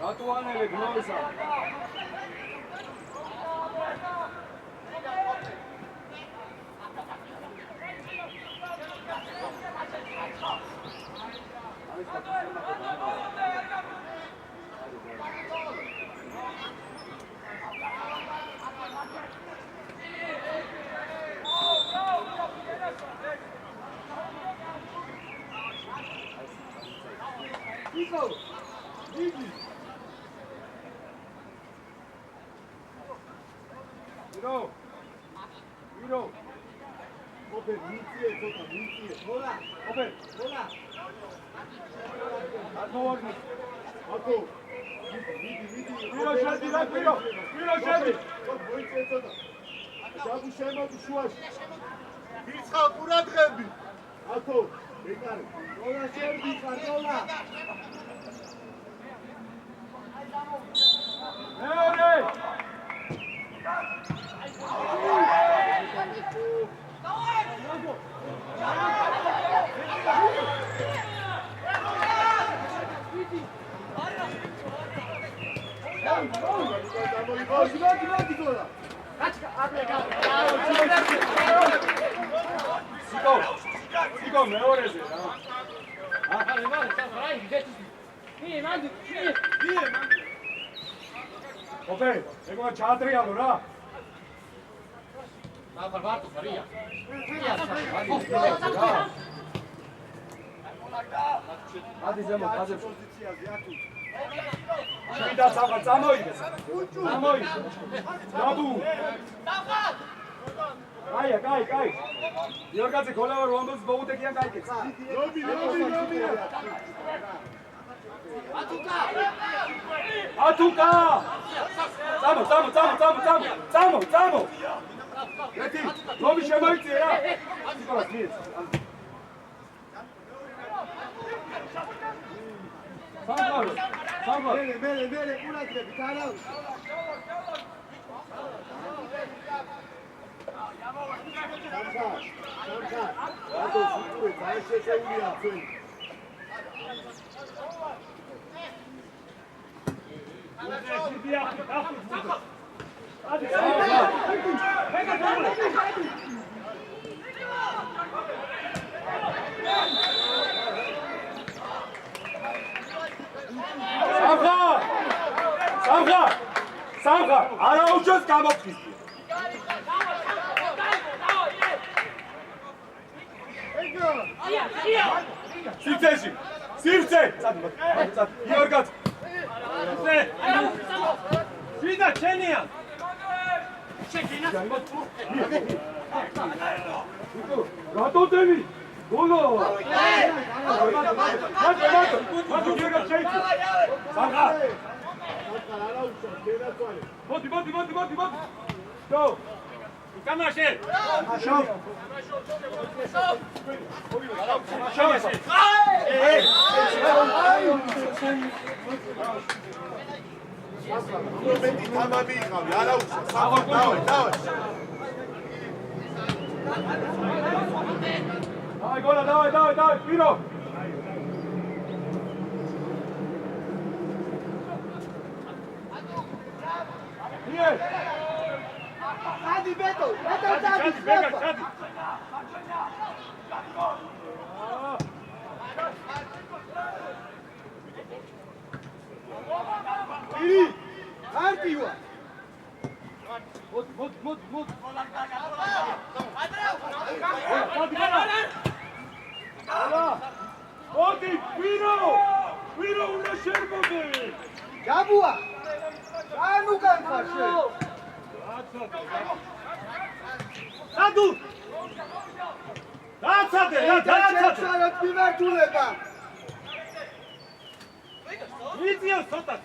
Speaker 1: Atuanele glosa. Viro. Ope, mitie, Hola. Ope. Hola. Ato. Viro, Shadi, Viro, Shadi. Jabu შემოდი შუაში. ვიცხა ყურადღები. Ato. ეკარი. Hola, Shadi, Hola. მეორე. Siko მეორეზე რა. ოპე, ეგონა ჩაატრიალო რა.
Speaker 3: ვარტო ხარია.
Speaker 1: ადი ზემო ხაზებს პოზიციაზე აკუ. შიდა წავა წამოიდეს. დაბუ. კაი. იორგაძე გოლავარ 80 მოუდეკიან გაიგებს. ლობი. ატუკა. წამო. ერთი ლობი შემოიწია რა. სიკოლას მიეც. სამყარო.
Speaker 2: მერე ყურადღები გარავი. სამყარო. ატო სიტყვი დაიშეშეულია თქვენ. სამხა არა უჩოს გამოფხიზდი ეგო
Speaker 1: სივრცეში სივრცე გიორგაც
Speaker 3: ვიდა ჩენია
Speaker 1: რატო დემი გოლო მათო გიორგაც შეიცვალა სამხა მოდი დო
Speaker 3: კამაშე
Speaker 1: შავ
Speaker 5: მეტი თამამი იყავი, არა უშვა, დავай.
Speaker 1: Давай, Голя, давай, вперед! Нет!
Speaker 2: Сади, Бето!
Speaker 3: ჩადი ბეგა ჩადი
Speaker 2: Ири! Артиვა!
Speaker 1: Вот. Მოდი, ვირო უნდა შერბოდე!
Speaker 2: ჯაბუა! ან უკან ხარ შე?
Speaker 3: სადუ დააცადე
Speaker 2: დააცადე მიმართულება!
Speaker 3: ვიზიო ცოტა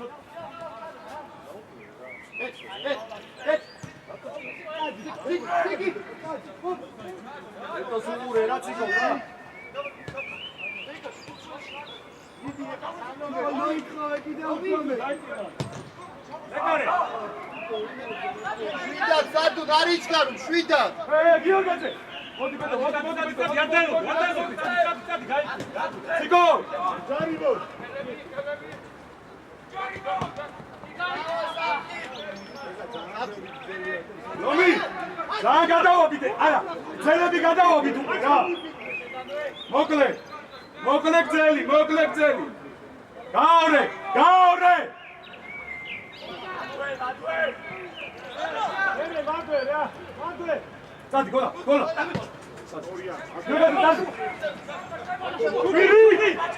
Speaker 2: სიგი!
Speaker 5: ეტოს უღურე, რაც იყო რა.
Speaker 2: მოიქოვე კიდე უკამე!
Speaker 3: ეკარე
Speaker 5: შვიდად სადუ გარიჩქარ, შვიდად.
Speaker 1: გიორგაძე! მოდი,
Speaker 3: ჩადი გაიწი
Speaker 1: სიგო!
Speaker 5: ჯარიმო.
Speaker 1: რომი! რა გადავაბიდე? არა, ძელები გადავაბიდ უკვე რა. მოკლე გზელი. გაორე!
Speaker 3: მადვე
Speaker 1: წადი გოლა.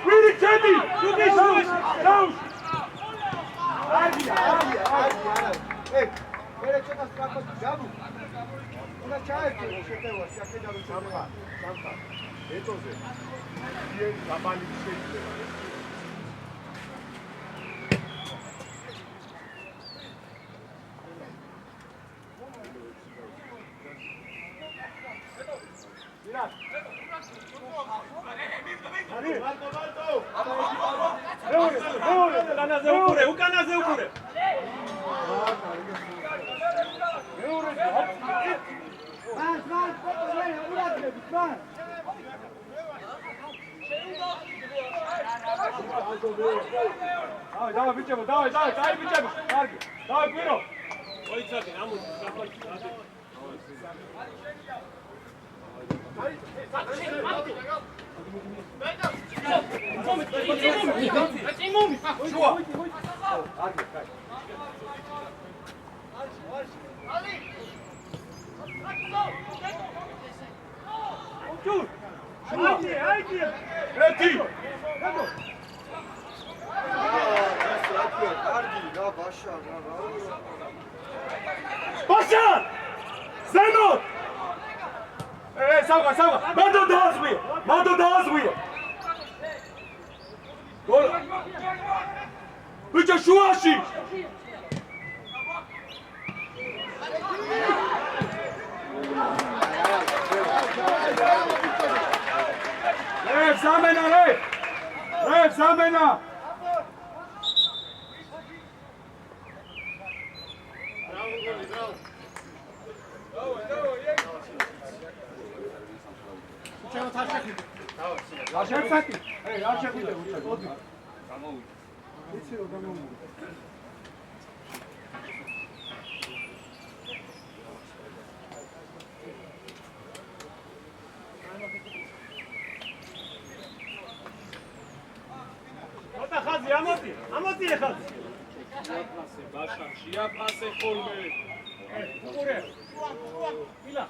Speaker 1: ვირი ჩედი! დაუშ!
Speaker 2: მერე ცოტა სწრაფად ჯაბუ. უნდა ჩაერთო შეტევა, შაკედავი სამხა.
Speaker 5: ეტოზე. იენ გაბალი შეიძლება.
Speaker 3: უკანაზე უყურე
Speaker 1: Давай, бичемо, давай, бичемо. Карგი. Давай, კვირო.
Speaker 3: მოიცადე ამოდი საფაში
Speaker 1: Pasha! Zenot! Salva! Mando dozvije! Gol! Biće šuaši! Lev za mena!
Speaker 3: ამოდი ხაზი
Speaker 4: ბაშა შეაფასე ხოლმე
Speaker 3: უყურე ვილა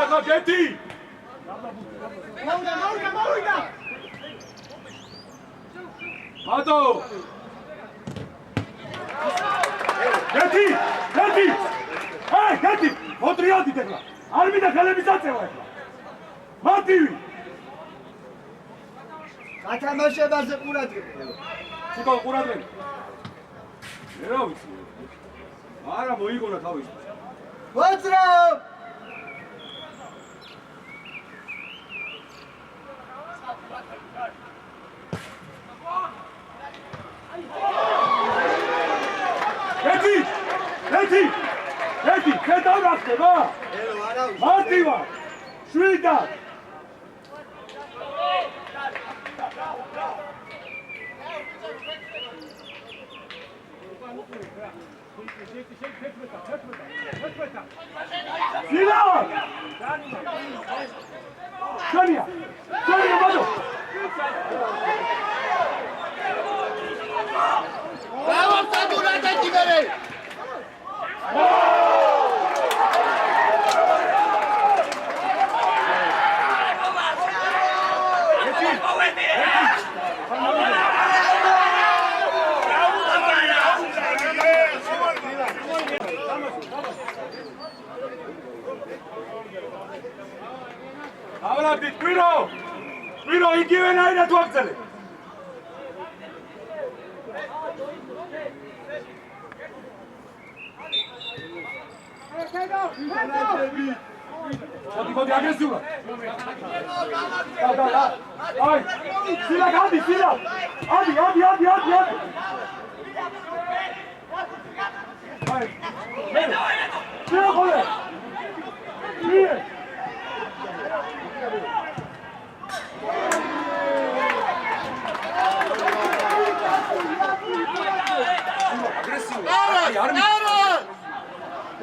Speaker 1: ეხლა გეთი მადო გეთი გეთი მოტრიადით ეხლა არ მინდა ხელების აწევა ეხლა მარტივი
Speaker 2: გათამაშებაზე ყურადღება
Speaker 1: ციკო ყურადღება მე რა ვიცი არა მოიგონა თავის
Speaker 2: ვაძრა
Speaker 1: გეთი ხედავ რა ხდება მარტივა შვიდა Sila! Sonia! Sonia, mano!
Speaker 5: Vamos a durante el timbre.
Speaker 1: Avladit, Quiro, იგივე ნაირად ვაგრძელე. მოდი აგრესიულად. აი, სილა გადი, სილა. ადი. აი. სილა ხოლე. სილა.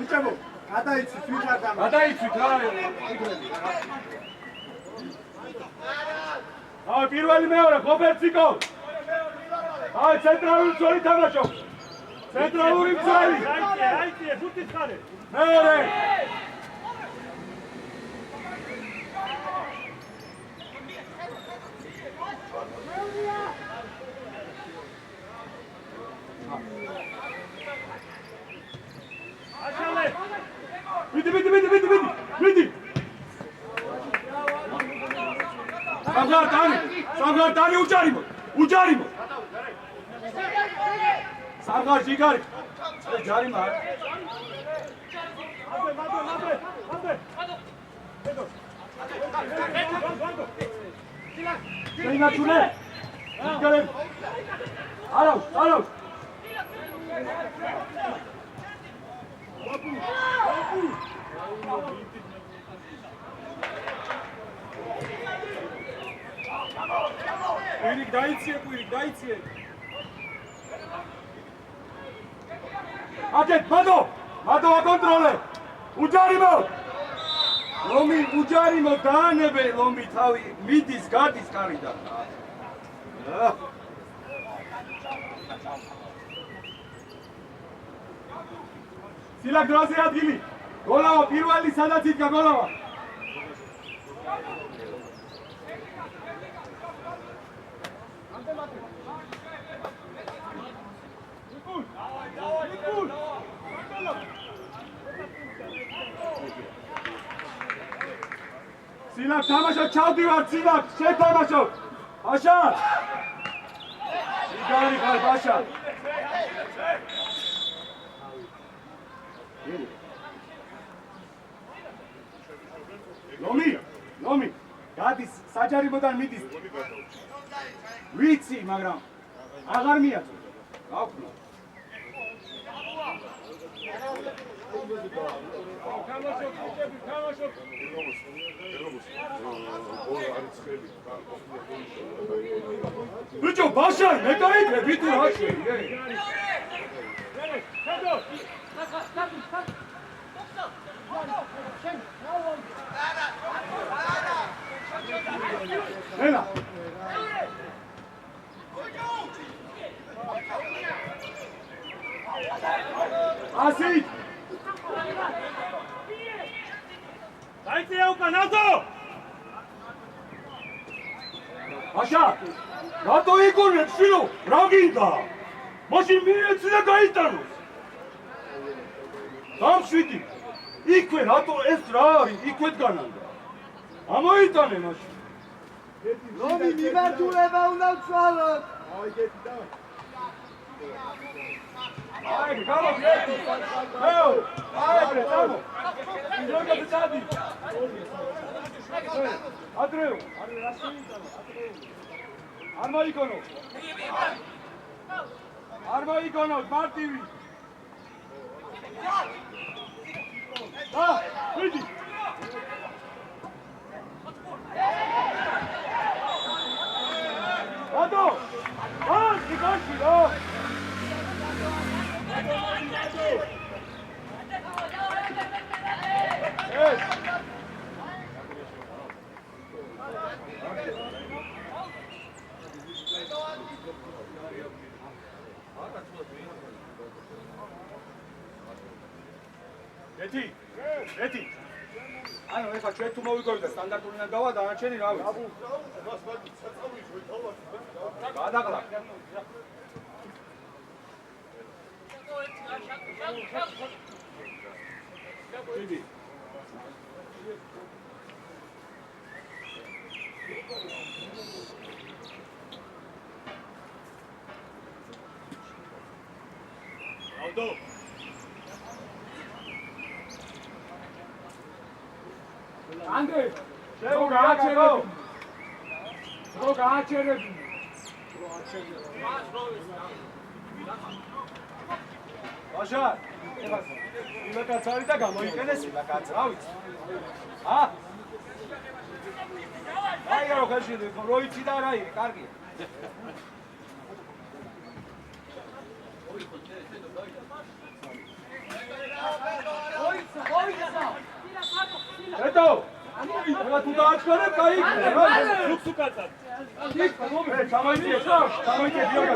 Speaker 5: Იცემო, გადაიცვით ვიჭარდამ.
Speaker 1: გადაიცვით რა. აი, პირველი მეორე, ხობერციკო. აი, ცენტრალური ძველი თამაშობ. ცენტრალური ძველი.
Speaker 3: აიწია, ხუთი ხარე.
Speaker 1: მეორე. მიდი. სამღარ უჯარიმო. სამღარ ჯიგარი. ჯარიმა. ამდე. შეინაჩუნე. ჯიგარი. არავს. Quirik დაიციე. აკეთ, მადო აკონტროლე. უჯარიმო. ლომი უჯარიმო დაანებე ლომი თავი მიდის გადის კარიდან. სილა გროზე ადგილი. გოლავა პირველი სადაც იდგა გოლავა. სილა თამაშო ჩავდივარ სილა შეთამაშო. ბაშა. იგარი ხარ ბაშა. ლომი გადის საჯარიმოდან მიდის ვიცი მაგრამ აღარ მიაწვე გავხმო ბიჭო ბაშა მე გაიგები თუ რა შეიძლება Ela. ასით
Speaker 3: დაიწია უკან ნატო
Speaker 1: აშა რატო იგონებს შილო რა გინდა მაშინ მიეცი და გაიტანოს დამშვიდი იქვე რატო ეს რა არის იქვე დგანანდა ამოიტანე მაშინ
Speaker 2: რომი მიმართულება უნდა ვცვალოთ.
Speaker 1: აი, გამოგიერთი. ეო, აი, წამო. იძულე წადი. ადრეო, არა რა შეიძლება. არ მოიგონო. არ მოიგონო, მარტივი. ვიდი. Ado! Ah, Nikoshi, oh! Yes! Eti! ანუ ეხლა ჩვენ თუ მოვიგორდა სტანდარტულიდან დავა დანარჩენი რა ვიცი. გადაყლა. დიდი. ავდო. Andre, șeu gaacere. Șeu gaacere. Așa. Ila kațari da gamoikenes ila kațravits. Ha? Ai ro khashi roitsi da rai, კარგია. Eto! Ela tu daachkare kai ikne.
Speaker 3: სუქსუკაცა
Speaker 1: იქ მომე, ჩამოიწიე, ჩამოიწიე დიოგა.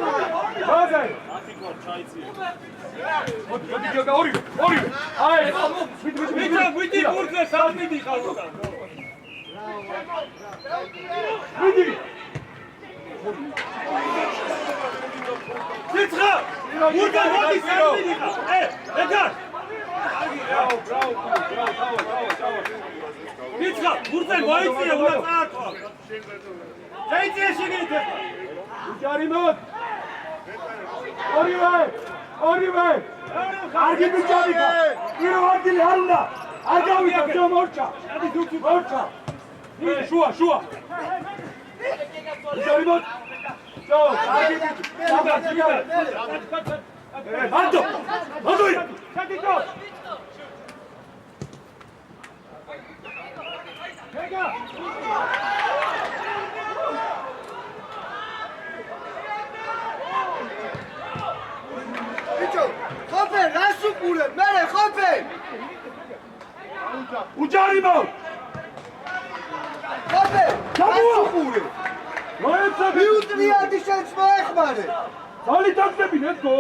Speaker 1: ბაზე.
Speaker 3: ათიკო ჩაიწიე
Speaker 1: მოდი დიოგა ორივე. აი,
Speaker 3: ვიდი ბურთზე სამიდი ხალხა
Speaker 1: ვიდი.
Speaker 3: ციცხრა ბურთზე მოდი სამიდი ხა ეკა
Speaker 1: Bravo.
Speaker 3: ციცხრა ბურთზე მოიწია უნდა წაართვა დაიწია შეგიძლია
Speaker 1: უჯარი მოდ. ორივე. კარგი ბიჭები ხარ. პირველ ადგილი არ უნდა. არ გავიდა ჯო მორჩა. ადი დუქი მორჩა. შუა. უჯარი მოდ. ჯო, კარგი ბიჭი. მანდო. შეგიძლია. Hega!
Speaker 2: Bicho, xope, rasupule, mere xope!
Speaker 1: Ujarimo!
Speaker 2: Xope, rasupule!
Speaker 1: Moetsa
Speaker 2: მიუტრიადი შენს მოეხმარე!
Speaker 1: ძალი დაგდები, let's go!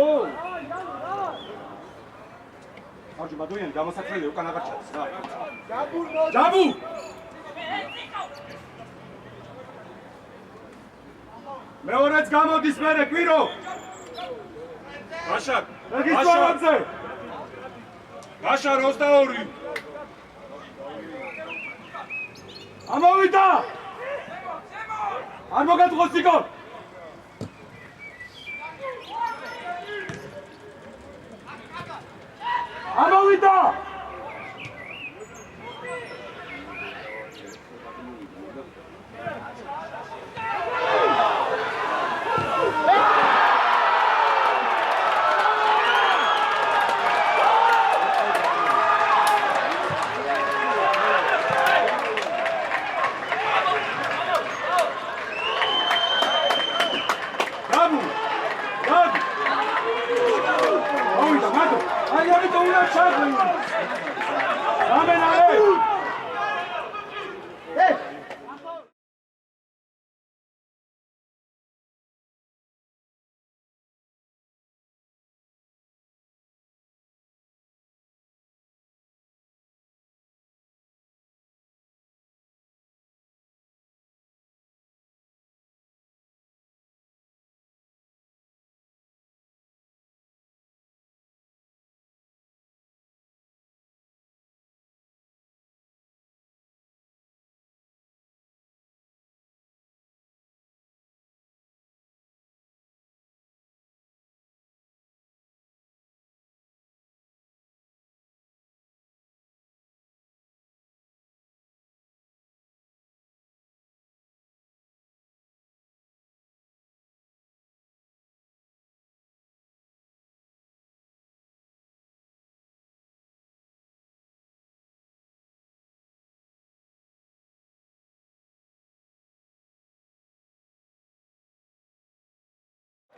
Speaker 1: აჯი მადუიანი გამოსაქმელი უკან აღარ ჩადის რა. ჯაბუ! მეორეც გამოდის მერე კვირო.
Speaker 3: გაშაკ
Speaker 1: რეგისტრებზე.
Speaker 3: გაშარ 22
Speaker 1: ამოვიდა. არ მოგატყოს სიკო. ამოვიდა.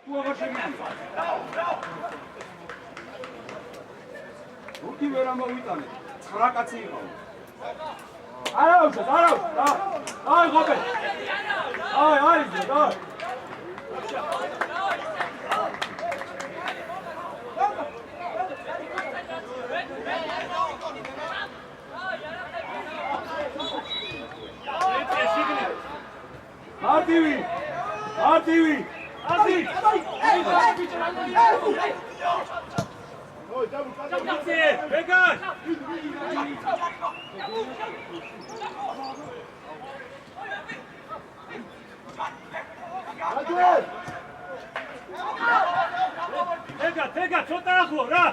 Speaker 1: თუ აღარ შეგიძლია. რუთი ვერ ამოვიტანე. 9 კაცი იყო. არაუშოთ. აი ღობე. აი და. Artivi!
Speaker 3: Tega, ცოტა ახლო რა.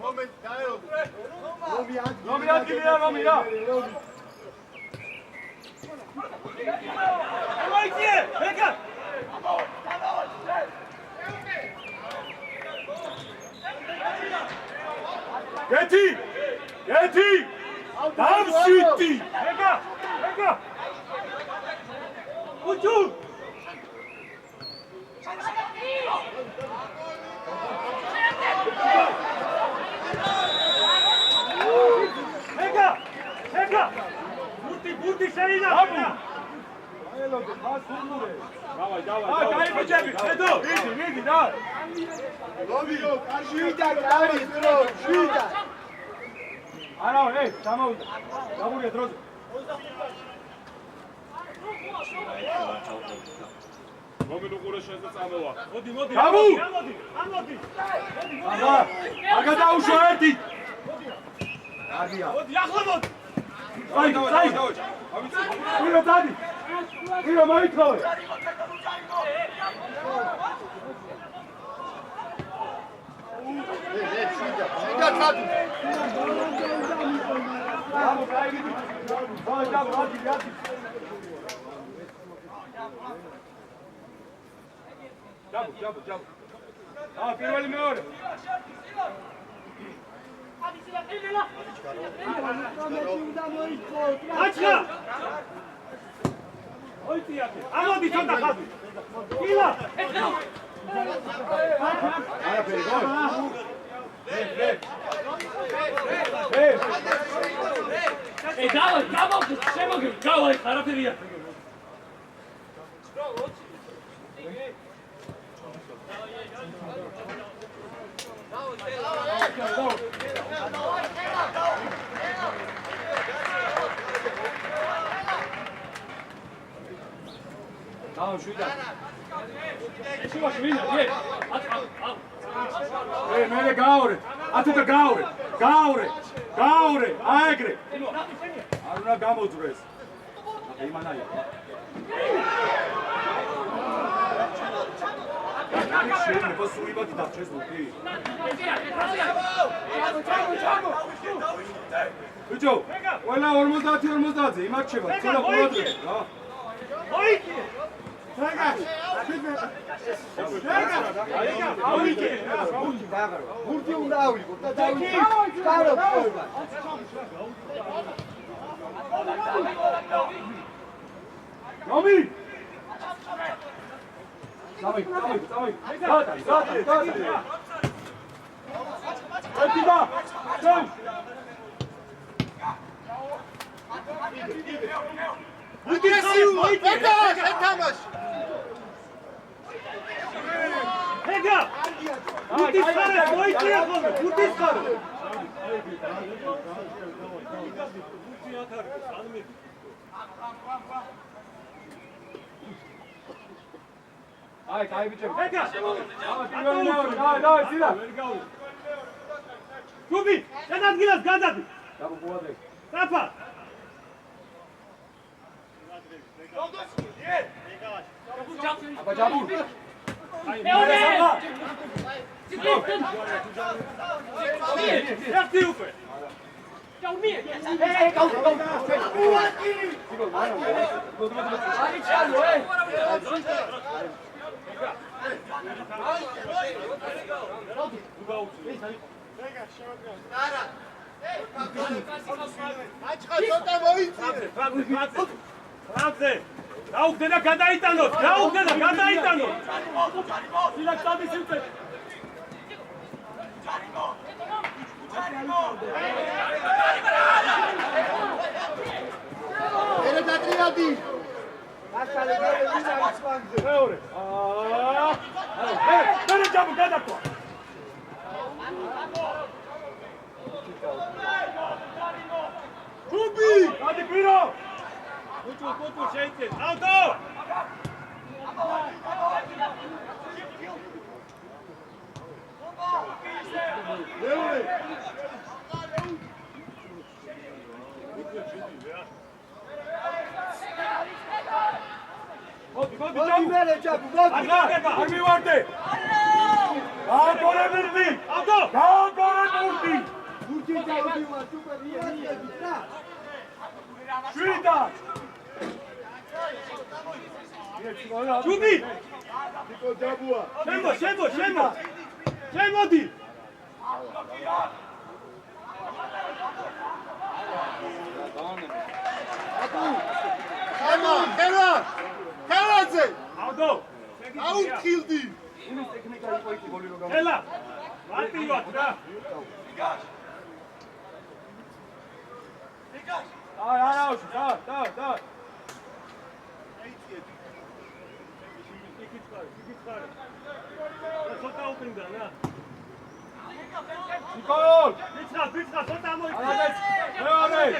Speaker 5: Moment, დაერო.
Speaker 1: რომი ადგილია რომი რა.
Speaker 3: მოიწიე, ვეგა.
Speaker 1: გეთი! დავშვიტი!
Speaker 3: ვეგა. უჩუ. ვეგა. ბურთი შეინა.
Speaker 1: აელოდე, მას ურმურე. დავაი. გაიბიჭები, ხედო. მიდი და.
Speaker 5: ლობიო, შვიდა კარი, დრო, შვიდა.
Speaker 1: არა, დამოვიდა. დაგურია დროზე.
Speaker 3: მომენ უყურე შენზე წამოვა. მოდი.
Speaker 1: გამო.
Speaker 3: ამოდი.
Speaker 1: არ გადაუშვა ერთი.
Speaker 3: მოდი, ახლა მოდი.
Speaker 1: აი. ვირო დადი. ვირო მოიწოვე.
Speaker 5: შვიდა ხატი.
Speaker 1: გამო, გაიგე. დადი. ჯაბო. პირველი მეორე.
Speaker 3: აჩა. ოიტიათი. ამოდი ცოტა ხაზი. კილა.
Speaker 1: არაფერი გოლ.
Speaker 3: დავაი, არაფერია.
Speaker 1: შვიდა.
Speaker 3: შუაში ვინა, დიე.
Speaker 1: მე გააორე. ათუკა გააორე. აეგრე. არ უნდა გამოძრეს. იმანაია. შეიძლება სულიბადი დარჩეს ლუკი. ბიჭო, ყველა 50-50-ზე იმარჩება, ცოტა ყურადღება რა.
Speaker 3: მოიწიე.
Speaker 2: ბურთი უნდა ავიღო და დავიკარო ხოლმე.
Speaker 1: რომი! დავი. ეთიდა! წევ!
Speaker 5: ვეგა, ეთამაში.
Speaker 3: ვეგა! ბურთის ხარე, მოიწიე ხოლმე, ბურთის ხარე.
Speaker 1: აი, გაიბიჭები.
Speaker 3: ვეგა!
Speaker 1: დავი, ძილა.
Speaker 3: გუბი, შენ ადგილას გადადი.
Speaker 1: დაგუყურადე.
Speaker 3: საფა.
Speaker 1: აბა ჯაბუ.
Speaker 3: მეორე. ერთი უკვე.
Speaker 5: აჭყა ცოტა მოიწირე.
Speaker 3: ფრანცე გაუგდე და გადაიტანოთ გაუგდე და გადაიტანოთ სილაკტადის უწე
Speaker 5: ერე დატრიალდი.
Speaker 2: მაშალე გერევის არის ფლანგზე.
Speaker 3: მეორე მერე ჯამი გადაკვა
Speaker 5: გუბი.
Speaker 3: გადი პირო კუჭუ შეიცე ავტო
Speaker 5: მეორე.
Speaker 3: მოდი
Speaker 2: მოდი მერე ჯაბუ მოდი.
Speaker 3: არ მივარდე გააგორე მურდი ავტო გააგორე მურდი
Speaker 2: გურჯი დავდივარ სუპერ იენიები რა.
Speaker 3: შვიდა ჯუბი
Speaker 5: ნიკო ჯაბუა.
Speaker 3: შემოდი
Speaker 5: ხელა. ხელაძე.
Speaker 3: ავტო
Speaker 5: აუთხილდი.
Speaker 3: ელა მარტივად რა არაუში და ცოტა უპინდა რა ნიკოლ ბიჭა ცოტა მოიწია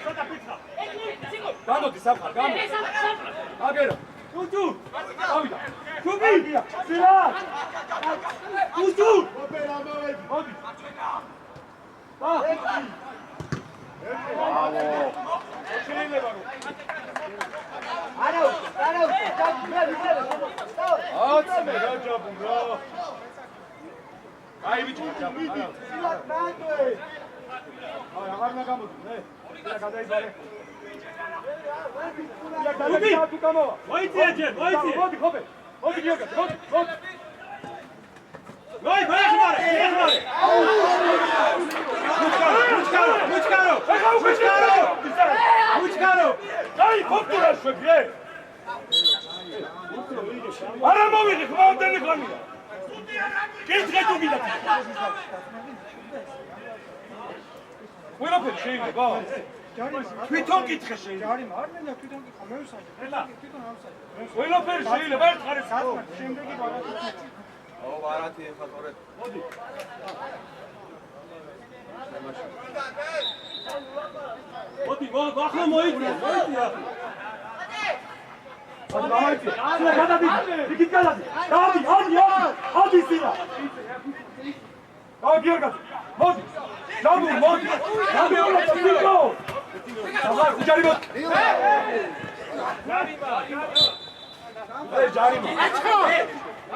Speaker 3: ცოტა ბიჭა
Speaker 1: გამოდი საფარ გამოდი აგერო
Speaker 3: უჯუ
Speaker 1: გავიდა
Speaker 3: ჯუბი სირა უჯუ
Speaker 5: ოპერა მოვედი.
Speaker 3: მოდი შეიძლება რომ
Speaker 2: არაუს ჯაბუ მერე
Speaker 1: აცმე რა ჯაბუ რა აი ბიჭო ჯაბუ
Speaker 2: სილაკ მანდე.
Speaker 1: აი აღარ უნდა გამოდი ნე და გადაიბარე
Speaker 3: ჯუბი
Speaker 1: თუ გამოვა
Speaker 3: მოიწია ჯერ მოიწია
Speaker 1: მოდი ხობე მოდი გიოგა მოდი
Speaker 3: მოი მოიხმარე მუჩკარო
Speaker 1: აი ფოტურა შვებიე არა მოვიღე ხმამდენი ხანია კითხე თუ გიდა ყველაფერი შეიძლება თვითონ კითხე შეიძლება
Speaker 2: ჯარი მარნელა თვითონ კითხა მე ვსაჯე.
Speaker 3: ელა
Speaker 2: თვითონ ავსაჯე.
Speaker 1: ყველაფერი შეიძლება ერთ ხარეს
Speaker 2: შემდეგი ბარათი.
Speaker 5: ო ბარათი ეხა თორე.
Speaker 3: მოდი ახლა მოიწია
Speaker 1: გადადი გადადი იქით გადადი ადი სირა გიორგა მოდი ჯაბუ მოდი ჯაბი უნდა წიგო აბა უჯარი მოდი ჯარიმა
Speaker 5: აჭყა.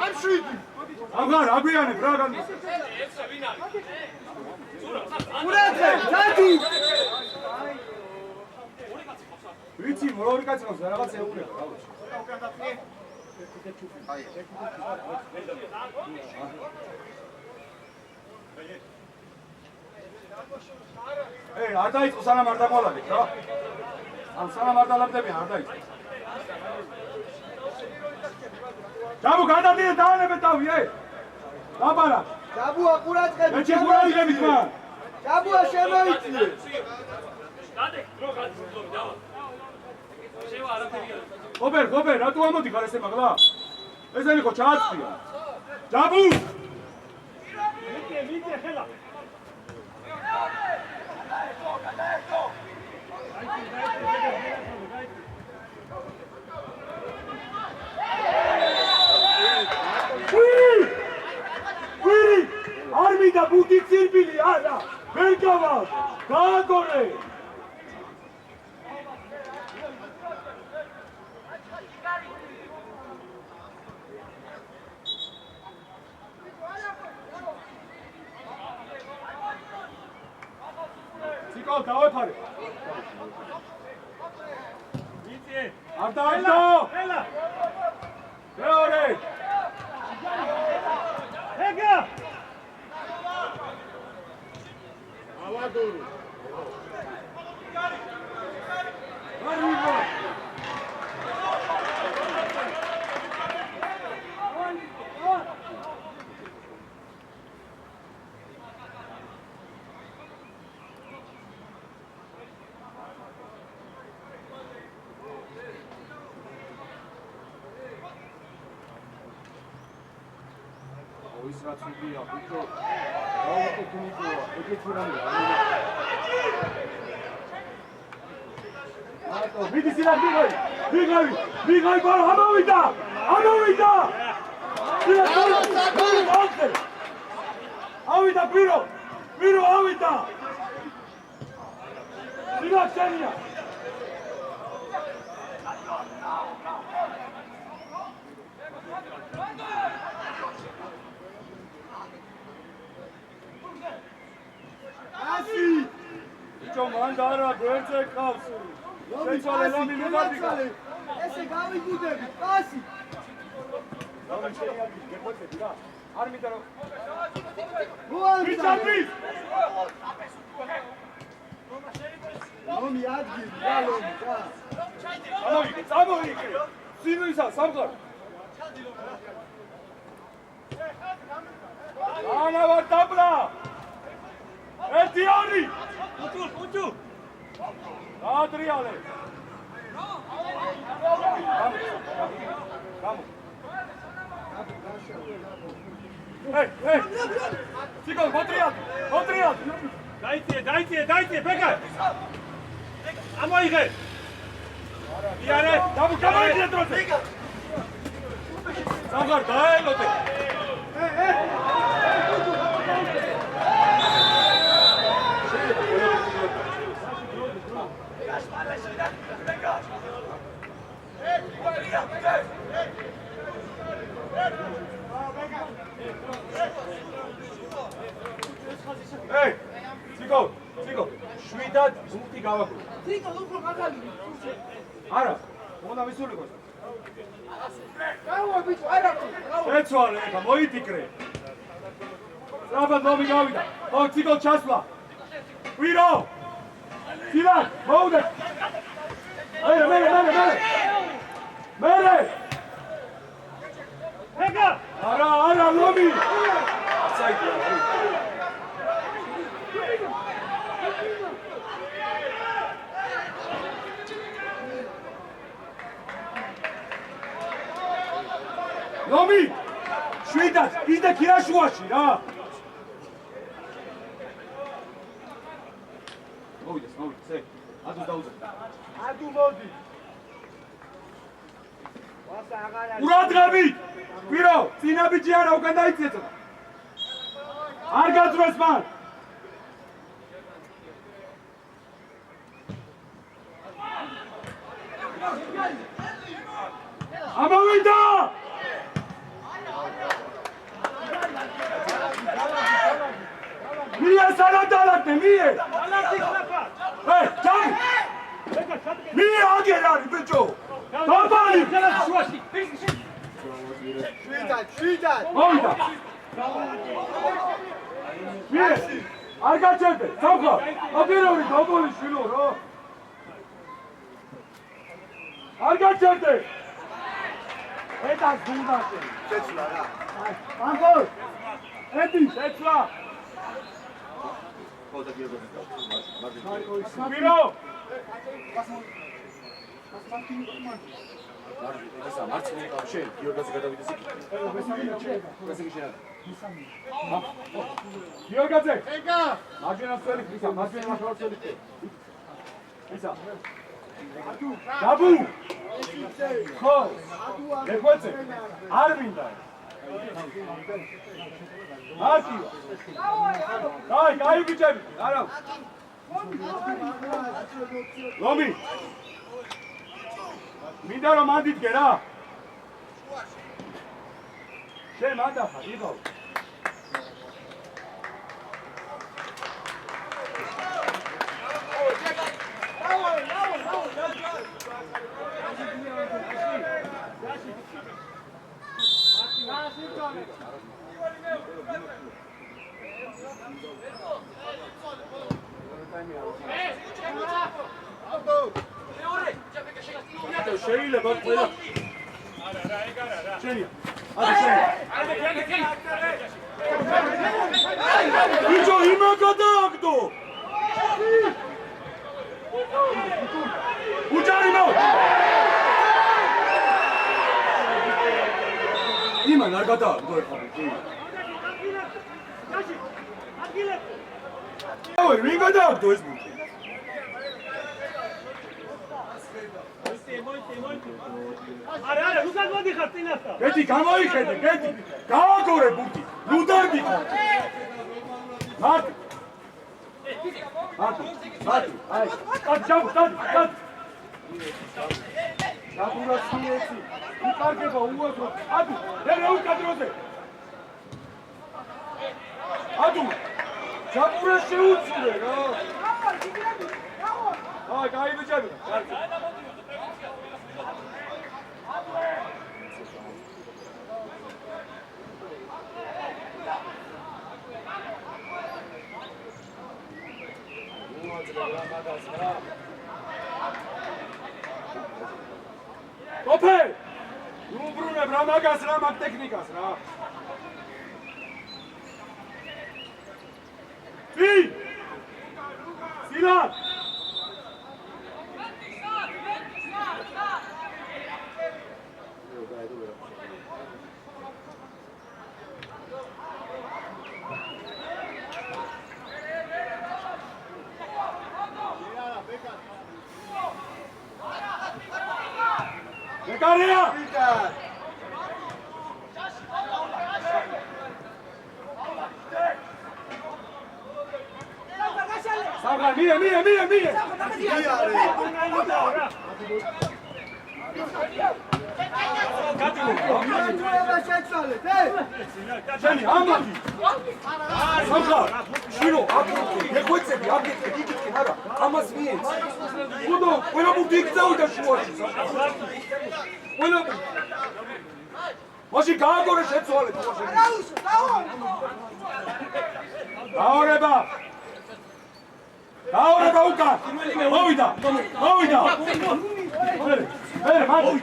Speaker 5: არ შვიდი.
Speaker 1: აღარ აგვიანებ რა გან
Speaker 2: ურათე დადი.
Speaker 1: ვიცი მორი კაცი ყავს რაღაც ეუბნება რა ვიცი არ დაიწყო სანამ არ დაგვალაგეთ რა ან სანამ არ დალაბდებიან არ დაიწყო ჯაბუ გადადიდე დაანებეთ თავი დაბარა
Speaker 2: ჯაბუა ყურაცხები.
Speaker 1: მე შეყურადღებით მან
Speaker 2: ჯაბუა შემოიწიე.
Speaker 1: გობერ რატო ამოდი ხარ ესე მაგლა ეს არ იყო ჩააცდია ჯაბუ
Speaker 3: მიდე ხელა
Speaker 1: ვირი არ მინდა ბუთი ცირბილი არა ვერ გავალ გააგორე ციკო დავეფარე
Speaker 3: მიდე
Speaker 1: არ დაიწყო
Speaker 3: ხელა
Speaker 1: მეორე
Speaker 3: ეგა
Speaker 5: ავადური.
Speaker 1: ის რაც უდია, ბიჭო. გაუკეთებია, ეგეთი რამე. ატო, მიდი სილად მიღოი. მიღოი ბოლო ამოვიდა. სილად მოვიდა. ავიდა პირო ავიდა. სილად შენია. ბიჭო მან დარა გვერდზე ყავს. შეცვალე ლომი მიგარდიკა.
Speaker 2: ესე გავიგუდები, პასი.
Speaker 1: ლომი შეიარდი, გეყოწები რა. არ მინდა რომ
Speaker 2: ბიჭაპი. ლომი ადგილი, რა ლომი, რა.
Speaker 1: წამოიგე. სინუისა სამყარო. ანა ვარ დაბლა. ერთი ორი.
Speaker 3: უჩუ.
Speaker 1: ადრიალე. გამო. Hey! Chico, Montreal! Дайте, бегай! Амоиге! Иаре, давай дроте! Самгар, дай лоте! Hey, Chico, შვიდად ბუნკი გავაგრო.
Speaker 2: Chico, უფრო მაგალი.
Speaker 1: არა, უნდა მისულიყო.
Speaker 2: გავა ბიჭო, არა.
Speaker 1: შეცვალე, ხა მოიფიქრე. სწრაფად ლომი გავიდა. ხო, Chico ჩასვლა. ვირო! სილან, მოუდე. მერე!
Speaker 3: ეგა!
Speaker 1: არა, ლომი! საიტია. ლომი! შვიდად, ისე ქირაშუაში რა! მოვიდეს, ე. ადუ დაუძახე.
Speaker 2: ადუ მოდი. ვასა აღარა.
Speaker 1: ურადღები! ვირო, წინა ბიჭი არა, უკან დაიწეწო. არ გაძროს მან. ამოვიდა! მია სანადალაკნე, მია! ჯამი! მია აგერ არის, ბიჭო! დაბალი!
Speaker 2: შვიდად!
Speaker 1: მოვიდა! მია! არ გაჩერდე, სამხა! აპიროვი, დაბალი შვილო, რა! არ გაჩერდე! ეტას გუნდაში!
Speaker 2: შეცვლა რა.
Speaker 1: ანკოლ! ეტი, შეცვლა!
Speaker 5: ხოდა გიოგები.
Speaker 1: ვირო!
Speaker 5: ესა მარცხნივ კავშირი გიორგაზე გადავიდეს იქ.
Speaker 1: გიორგაძე!
Speaker 2: ეგა!
Speaker 1: მარჯვენა წელი ხისა, მარჯვენა წელი. ისა. დაბუ! ხო! ეკვეცე! არ მინდა! აკივა! კაი ბიჭები! არა! ლომი! მინდა რომ მანდიდგე რა! შენ მანდახარ, იღო! შეიძლება ყველა შენია ბიჭო იმა გადააგდო უჯარი მო იმან არ გადააგდო ეხლა ბიჭი ой, ვინ გადააგდო ეს ბურთი?
Speaker 3: არა, უკან მოდიხარ წინასთან.
Speaker 1: გეთი გამოიხედე, გეთი. გააგორე ბურთი. ნუ დაგიქო. მარტი. აი, სტად. გაბურაციეცი. უკარგება უოთო. ადუ, მე უკადროზე. ადუ. ჯაბურა შეუწირე რა. აი, კაი ბიჭები. ოპე! ნუ ბრუნებ რა მაგას რა მაგ ტექნიკას რა. ი! სილა! Bekarya! Sabra, mire! Şeni, anladı. Sabra, şunu, nekoytseki, ikitki, hara, ama smiyet. Budu, öyle bu dikte uyda şu var. Öyle bu. Maşı gağa göre şey sualet. Gaureba. Gaureba uka. Movida. Ver, hadi.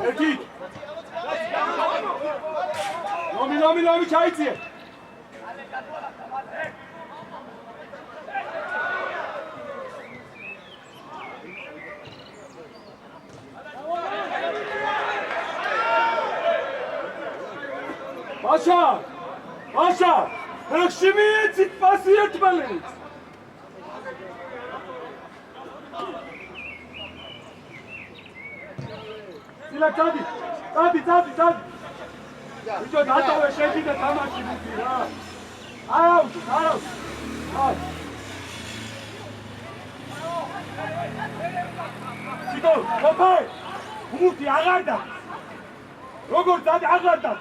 Speaker 1: Erkek. Nomi çayçı. Paşa, Rakşimiye çıkması etmeli. Sila tabi. Video data ve şeydi de tamam şimdi ya. Out. Sidol, kopay. Umuti agarda. Rogor zadi agarda.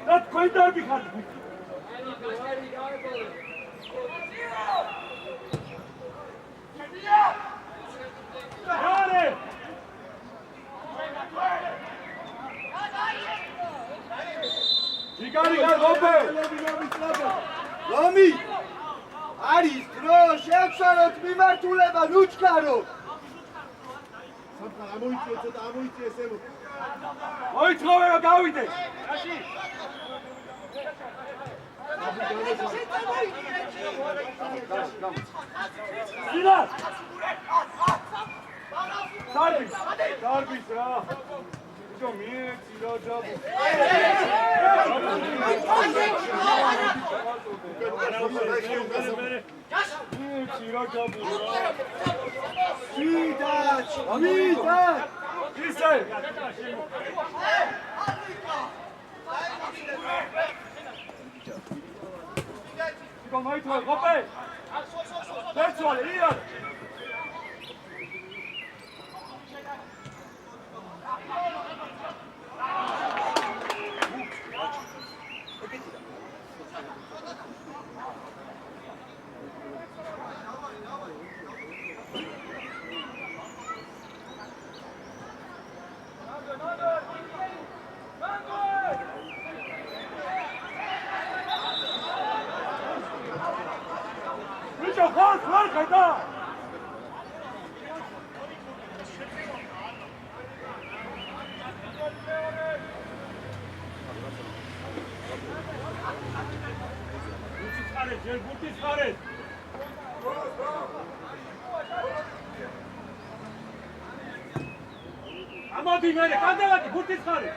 Speaker 1: Rat koydar bir kaldı. Yani. Çıkar kopay.
Speaker 2: Lomi! Aris, dro, შევცვალოთ მიმართულება, ნუჩქარო!
Speaker 6: სამხარ ამოიწიე ცოტა ამოიწიე ესელო.
Speaker 1: მოიწოვე გავიდე. Sinan! Darbis რა. Ბიჭო მიეცი რა ჯაბო. მიეცი რა ჯაბო რა.
Speaker 2: მიდაც!
Speaker 1: ისე! Biko მოიწოვე ყოფე. დერცვალე იან. Bicho, var kayda. Gel burti sare.
Speaker 3: ამოდი მერე, კანდელაკი, ბურთის ხარი.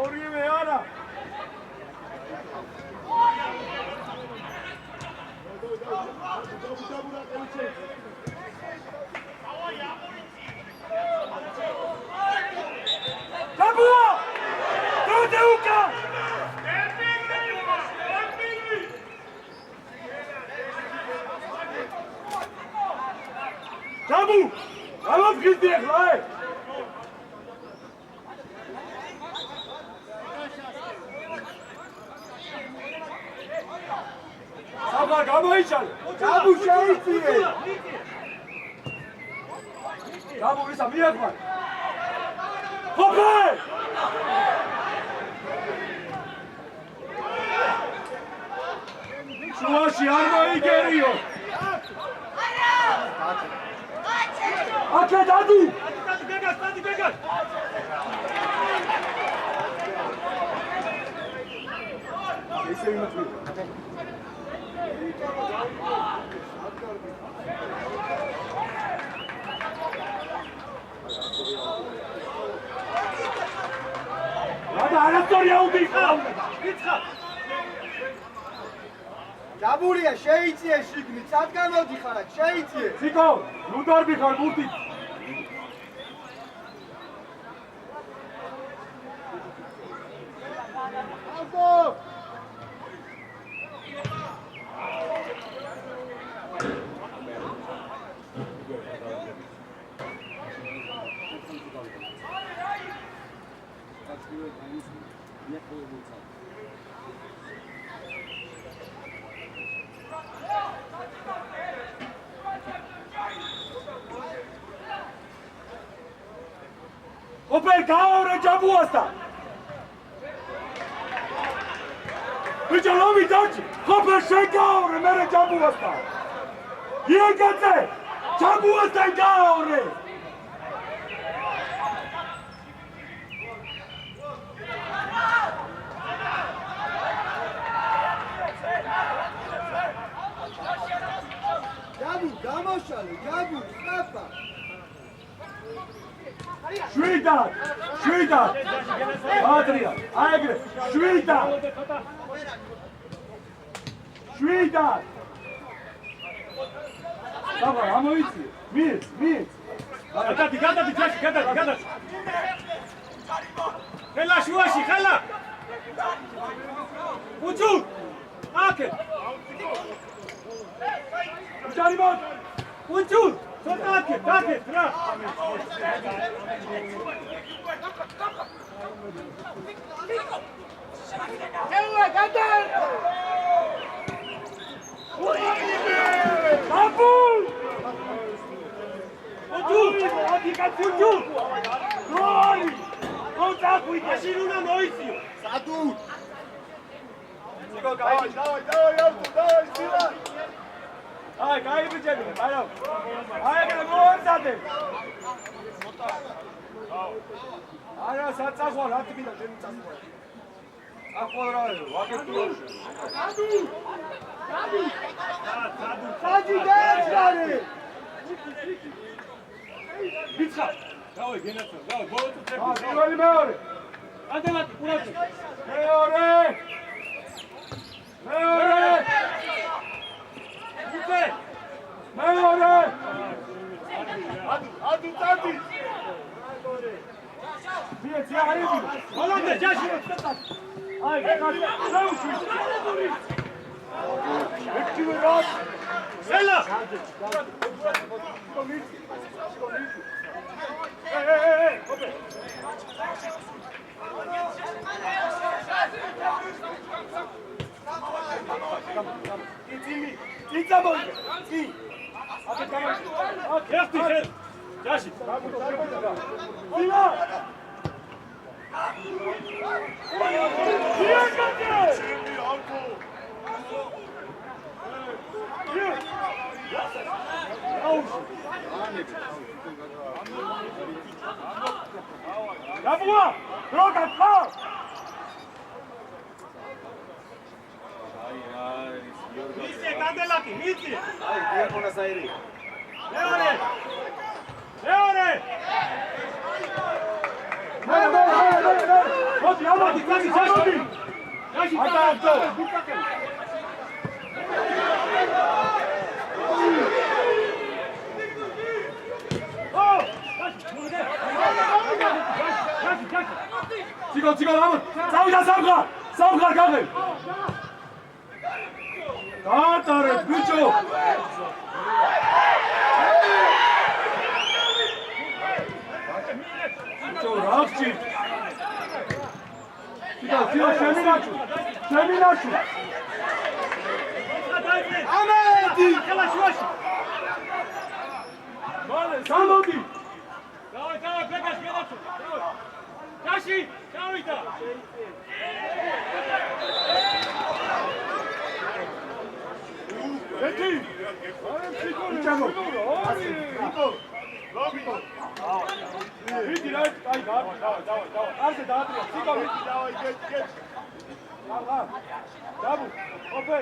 Speaker 1: ორივე არა. Kabua! Dodeuka! Tabu! Alot gitdi xlay! Sabah გამოიჩალე.
Speaker 2: Tabu შეიწიე.
Speaker 1: Tabu ისა მიაყვარ. Hopე! შუაში არ მოიგერიო. აკე დადუ.
Speaker 3: Stati გეგას.
Speaker 1: ესე იმათვი. Rada aratorია უდიხა.
Speaker 3: იცხა.
Speaker 2: Daburiya შეიწიე შიგნით, სადგან მოდიხარ, შეიწიე.
Speaker 1: ციკო, ნუ დარბი ხარ ბურთით.
Speaker 2: ავტო!
Speaker 1: Hopper გააორე ჯაბუასთან. ბიჭო ლომი დაჭი. Hopper შეგაორე მერე ჯაბუასთან. იეგაძე ჯაბუასთან გააორე.
Speaker 2: Dabu, გამოშალე, Dabu, ხაფა.
Speaker 1: შვიდად. ატრია, აეგრე, შვიდად. Sabah, ამოიწიე. მიეც.
Speaker 3: გადადი, ჯაში, გადადი. ხელა შუაში, ხელა. უჯუ. აკე.
Speaker 1: ჯარიმოთ.
Speaker 3: უჯუ. ცოტა აკე, დაგეთ რა.
Speaker 2: ეუე, გადა!
Speaker 1: Tabu!
Speaker 3: უჯუ.
Speaker 1: Gol! Gol დაგვიდე.
Speaker 3: მაშინ უნდა მოიწიო.
Speaker 2: Sadu!
Speaker 1: Ციკო, დავай, ავტო, სილა. აი, გაიბიჭები, ბაიო. აეგრე მოემზადე. არა, საწახვა, რა თქმა უნდა, შენ წახვა. აყოლრავე, ვაკეთებ.
Speaker 2: Sadi გაეცარი!
Speaker 3: იცხა. დავай, გენაცო, დავай, ბოლოს წები.
Speaker 1: პირველი მეორე.
Speaker 3: კანდელაკი, ყურადღე.
Speaker 1: მეორე.
Speaker 3: უწე.
Speaker 1: მეორე.
Speaker 6: ადუ წადი.
Speaker 1: მიეცი აღარები.
Speaker 3: ბოლომდე ჯაში.
Speaker 1: აი, გაუშვი. ექტივე რას.
Speaker 3: ხელა.
Speaker 1: ოპე. იცი მოიგე. კი. აკე გამოიგე.
Speaker 3: ერთი ხელ. ჯაში.
Speaker 1: ვინა. Gabua! Droga, pau!
Speaker 3: ისე გადელაკი, მიწი.
Speaker 5: აი, დიაკონას აირი.
Speaker 3: მეორე. მეორე.
Speaker 1: მოდი, ამოდი, კაცი, ჩამოდი.
Speaker 3: რაში
Speaker 1: ატავდო. ციგო, ამოდი. წავიდა სამხარ გაღე. დაატარეთ, ბიჭო. ბიჭო, რა გჭირთ? ციგო, შემინაშუ. ამედი.
Speaker 3: ხელა შუაში.
Speaker 1: გამოდი.
Speaker 3: დავай, ბეგას გადაცო. რაში, დავიდა.
Speaker 1: ეთი. ჩამო. ვიდი რა, აი, დავай. არზე დაატრიალ, ციგო, ვიდი, დავай, გეთ. დაბუ, ოპე.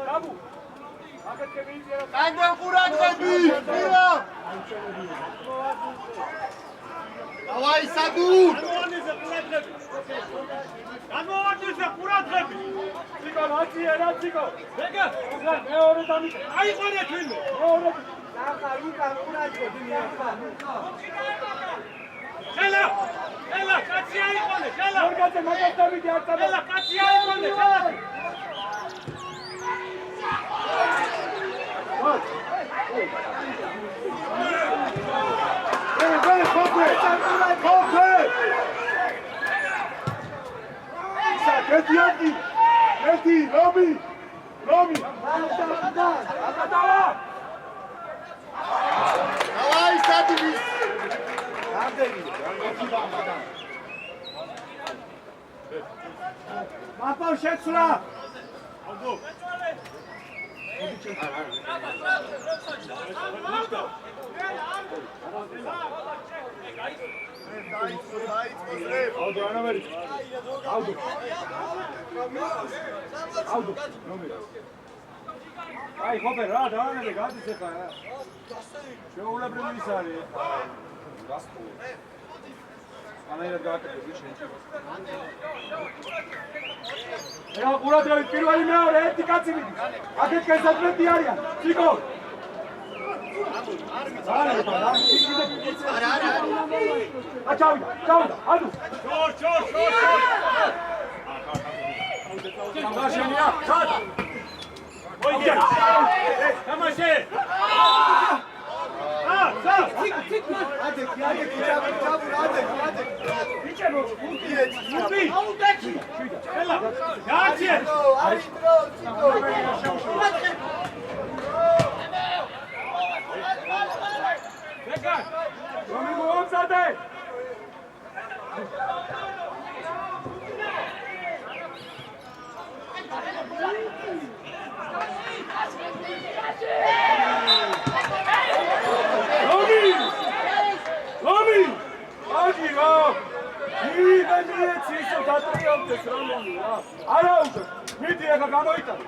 Speaker 1: დაბუ.
Speaker 2: კანდელ ყურადღები, პირა. დავაი სადურ.
Speaker 3: გამოვარდნიზე ყურადღები.
Speaker 1: ციგო, რა ციგო?
Speaker 3: ბეგა,
Speaker 1: მეორე დამიკე.
Speaker 3: აიყვანე თვინო.
Speaker 1: მეორე.
Speaker 2: ლუკა ყურადღები მიახა.
Speaker 3: ხელა, კაცი აიყვანე, ხელა.
Speaker 1: ორგანზე მაგას დავიდე არ წაბა.
Speaker 3: ხელა, კაცი აიყვანე, ხელა.
Speaker 1: Eti, Robi!
Speaker 2: დავაი სადურის.
Speaker 1: მაპავ შეცვლა! Audu, anameri. Audu. Ai, Hopper, რა დაანებე, გადის ახლა რა. შეუულებრივი ის არის. გასწოვე. ანაირად გააკეთე შენში. ეხლა ყურადღებით პირველი მეორე ერთი კაცი მიდის. აქეთ კენსატრები არიან. ციგო. არა. ჩავიდა. ადუ.
Speaker 3: შორ.
Speaker 1: სამაშენია. ხატ.
Speaker 3: მოიგე. თამაშე.
Speaker 1: არა უკვე მიდი ახლა გამოიტანე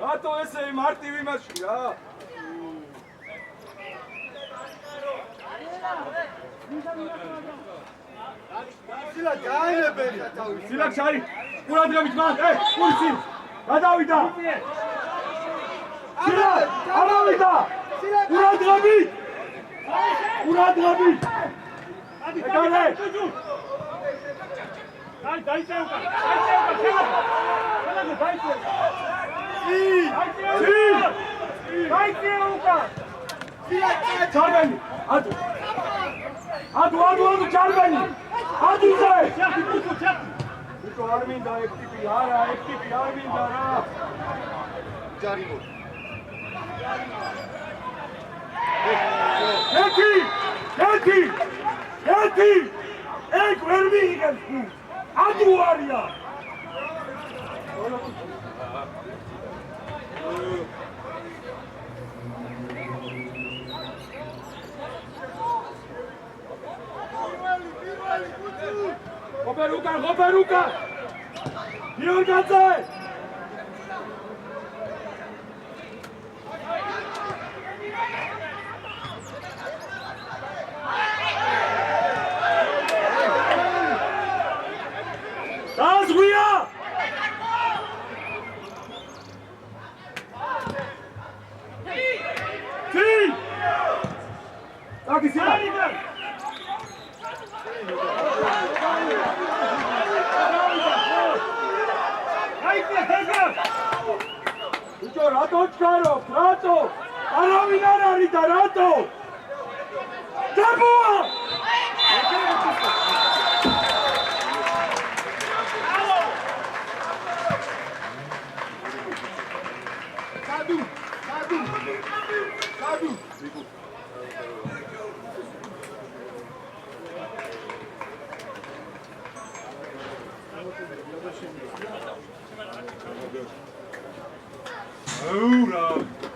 Speaker 1: რატო ესე მარტივი მასში რა
Speaker 2: სილა გააინებენ თავის.
Speaker 1: სილა ჩარი ყურადღებით მას კურსი გადავიდა სილა ამოვიდა ყურადღებით ეგარე
Speaker 3: დაიწევკა
Speaker 1: ჩარბენი ადუ ჩარბენი ადუზე ვიკო არ მინდა ეგ ტიპი არ მინდა რა
Speaker 2: ჯარიმო.
Speaker 1: ერთი ეგ ვერ მიიღებს თუ ადუ არია Ყოფერუკა! Გიორგაძე! დაზღვია! კი! დაგის იარიდა! ბიჭო, რატო ჩქარობ? რატო? არავინ არ არის და რატო? დაბოა! Ura!